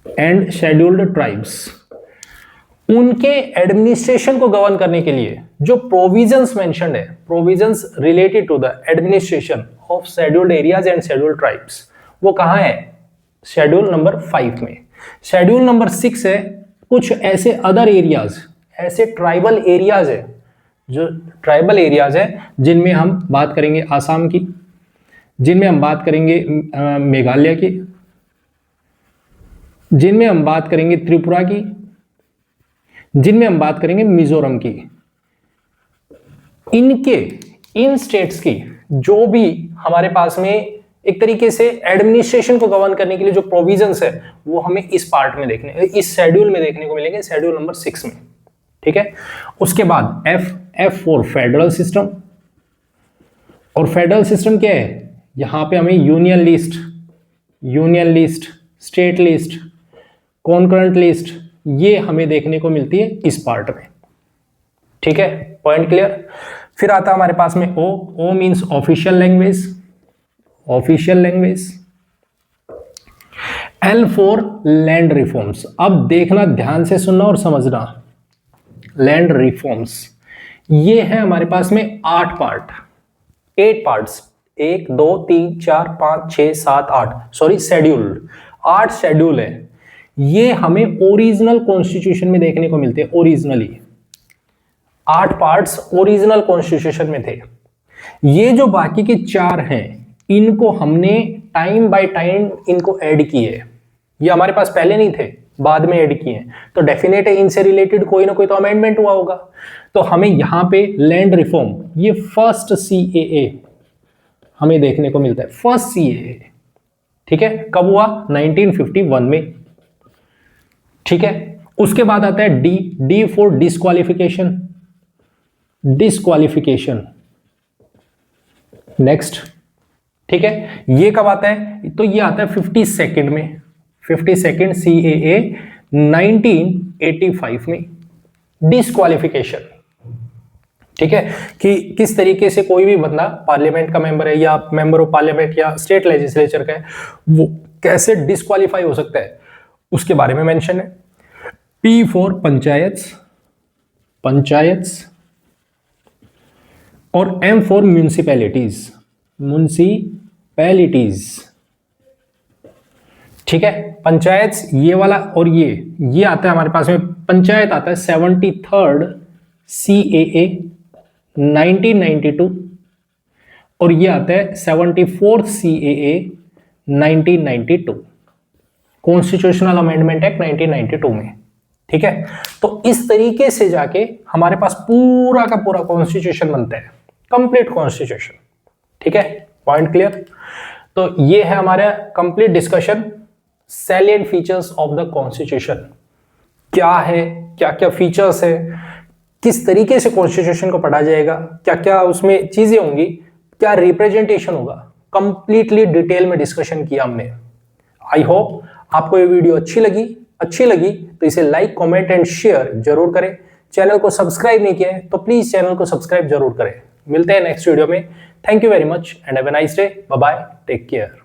and scheduled tribes, उनके एडमिनिस्ट्रेशन को गवर्न करने के लिए जो प्रोविजंस मेंशन्ड है, provisions related to the administration of scheduled areas and scheduled tribes, वो कहां है? शेड्यूल नंबर 5 में। शेड्यूल नंबर 6 है कुछ ऐसे अदर एरियाज, ऐसे ट्राइबल एरियाज है, जो ट्राइबल एरियाज है जिनमें हम बात करेंगे आसाम की, जिनमें हम बात करेंगे मेघालय की, जिनमें हम बात करेंगे त्रिपुरा की, जिनमें हम बात करेंगे मिजोरम की। इन स्टेट्स की जो भी हमारे पास में एक तरीके से एडमिनिस्ट्रेशन को गवर्न करने के लिए जो प्रोविजंस है, वो हमें इस पार्ट में इस शेड्यूल में देखने को मिलेंगे, शेड्यूल नंबर 6 में। ठीक है, उसके बाद F फॉर फेडरल सिस्टम। और फेडरल सिस्टम क्या है? यहां पे हमें union list, state list, concurrent list, ये हमें देखने को मिलती है इस पार्ट में। ठीक है, पॉइंट क्लियर। फिर आता है हमारे पास में O means official language. L for land reforms. अब देखना, ध्यान से सुनना और समझना। लैंड रिफॉर्म्स ये है हमारे पास में 8 पार्ट्स, 1 2 3 4 5 6 7 8, सॉरी शेड्यूल, 8 शेड्यूल है। ये हमें ओरिजिनल कॉन्स्टिट्यूशन में देखने को मिलते हैं। ओरिजिनली 8 पार्ट्स ओरिजिनल कॉन्स्टिट्यूशन में थे। ये जो बाकी के 4 हैं, इनको हमने टाइम बाय टाइम इनको ऐड किए। ये हमारे पास पहले नहीं थे, बाद में ऐड किए। तो डेफिनेट है इनसे रिलेटेड कोई ना कोई तो अमेंडमेंट हुआ होगा। तो हमें यहां पे लैंड रिफॉर्म, ये फर्स्ट CAA हमें देखने को मिलता है, फर्स्ट CAA। ठीक है, कब हुआ? 1951 में। ठीक है, उसके बाद आता है डी फॉर डिस्क्वालिफिकेशन। नेक्स्ट। ठीक है, ये कब आता है? तो ये आता है 52nd में, 52nd CAA 1985 में, डिस्क्वालिफिकेशन। ठीक है, कि किस तरीके से कोई भी बंदा पार्लियामेंट का मेंबर है या मेंबर ऑफ पार्लियामेंट या स्टेट लेजिस्लेचर का है, वो कैसे डिस्क्वालीफाई हो सकता है, उसके बारे में मेंशन है। P फॉर पंचायत्स और M फॉर म्यूनिसिपैलिटीज। ठीक है, पंचायत ये वाला, और ये आता है हमारे पास में, पंचायत आता है 73rd CAA 1992, और ये आता है 74th CAA 1992, constitutional amendment act 1992 में। ठीक है, तो इस तरीके से जाके हमारे पास पूरा का पूरा कॉन्स्टिट्यूशन बनता है, कंप्लीट कॉन्स्टिट्यूशन। ठीक है, पॉइंट क्लियर। तो ये है हमारा complete discussion, salient features of the constitution. क्या है, क्या क्या फीचर्स है, किस तरीके से कॉन्स्टिट्यूशन को पढ़ा जाएगा, क्या क्या उसमें चीजें होंगी, क्या रिप्रेजेंटेशन होगा, कंप्लीटली डिटेल में डिस्कशन किया हमने। आई होप आपको ये वीडियो अच्छी लगी तो इसे लाइक, कमेंट एंड शेयर जरूर करें। चैनल को सब्सक्राइब नहीं किया है तो प्लीज चैनल को सब्सक्राइब जरूर करें। मिलते हैं नेक्स्ट वीडियो में। Thank you very much and have a nice day. Bye bye, take care.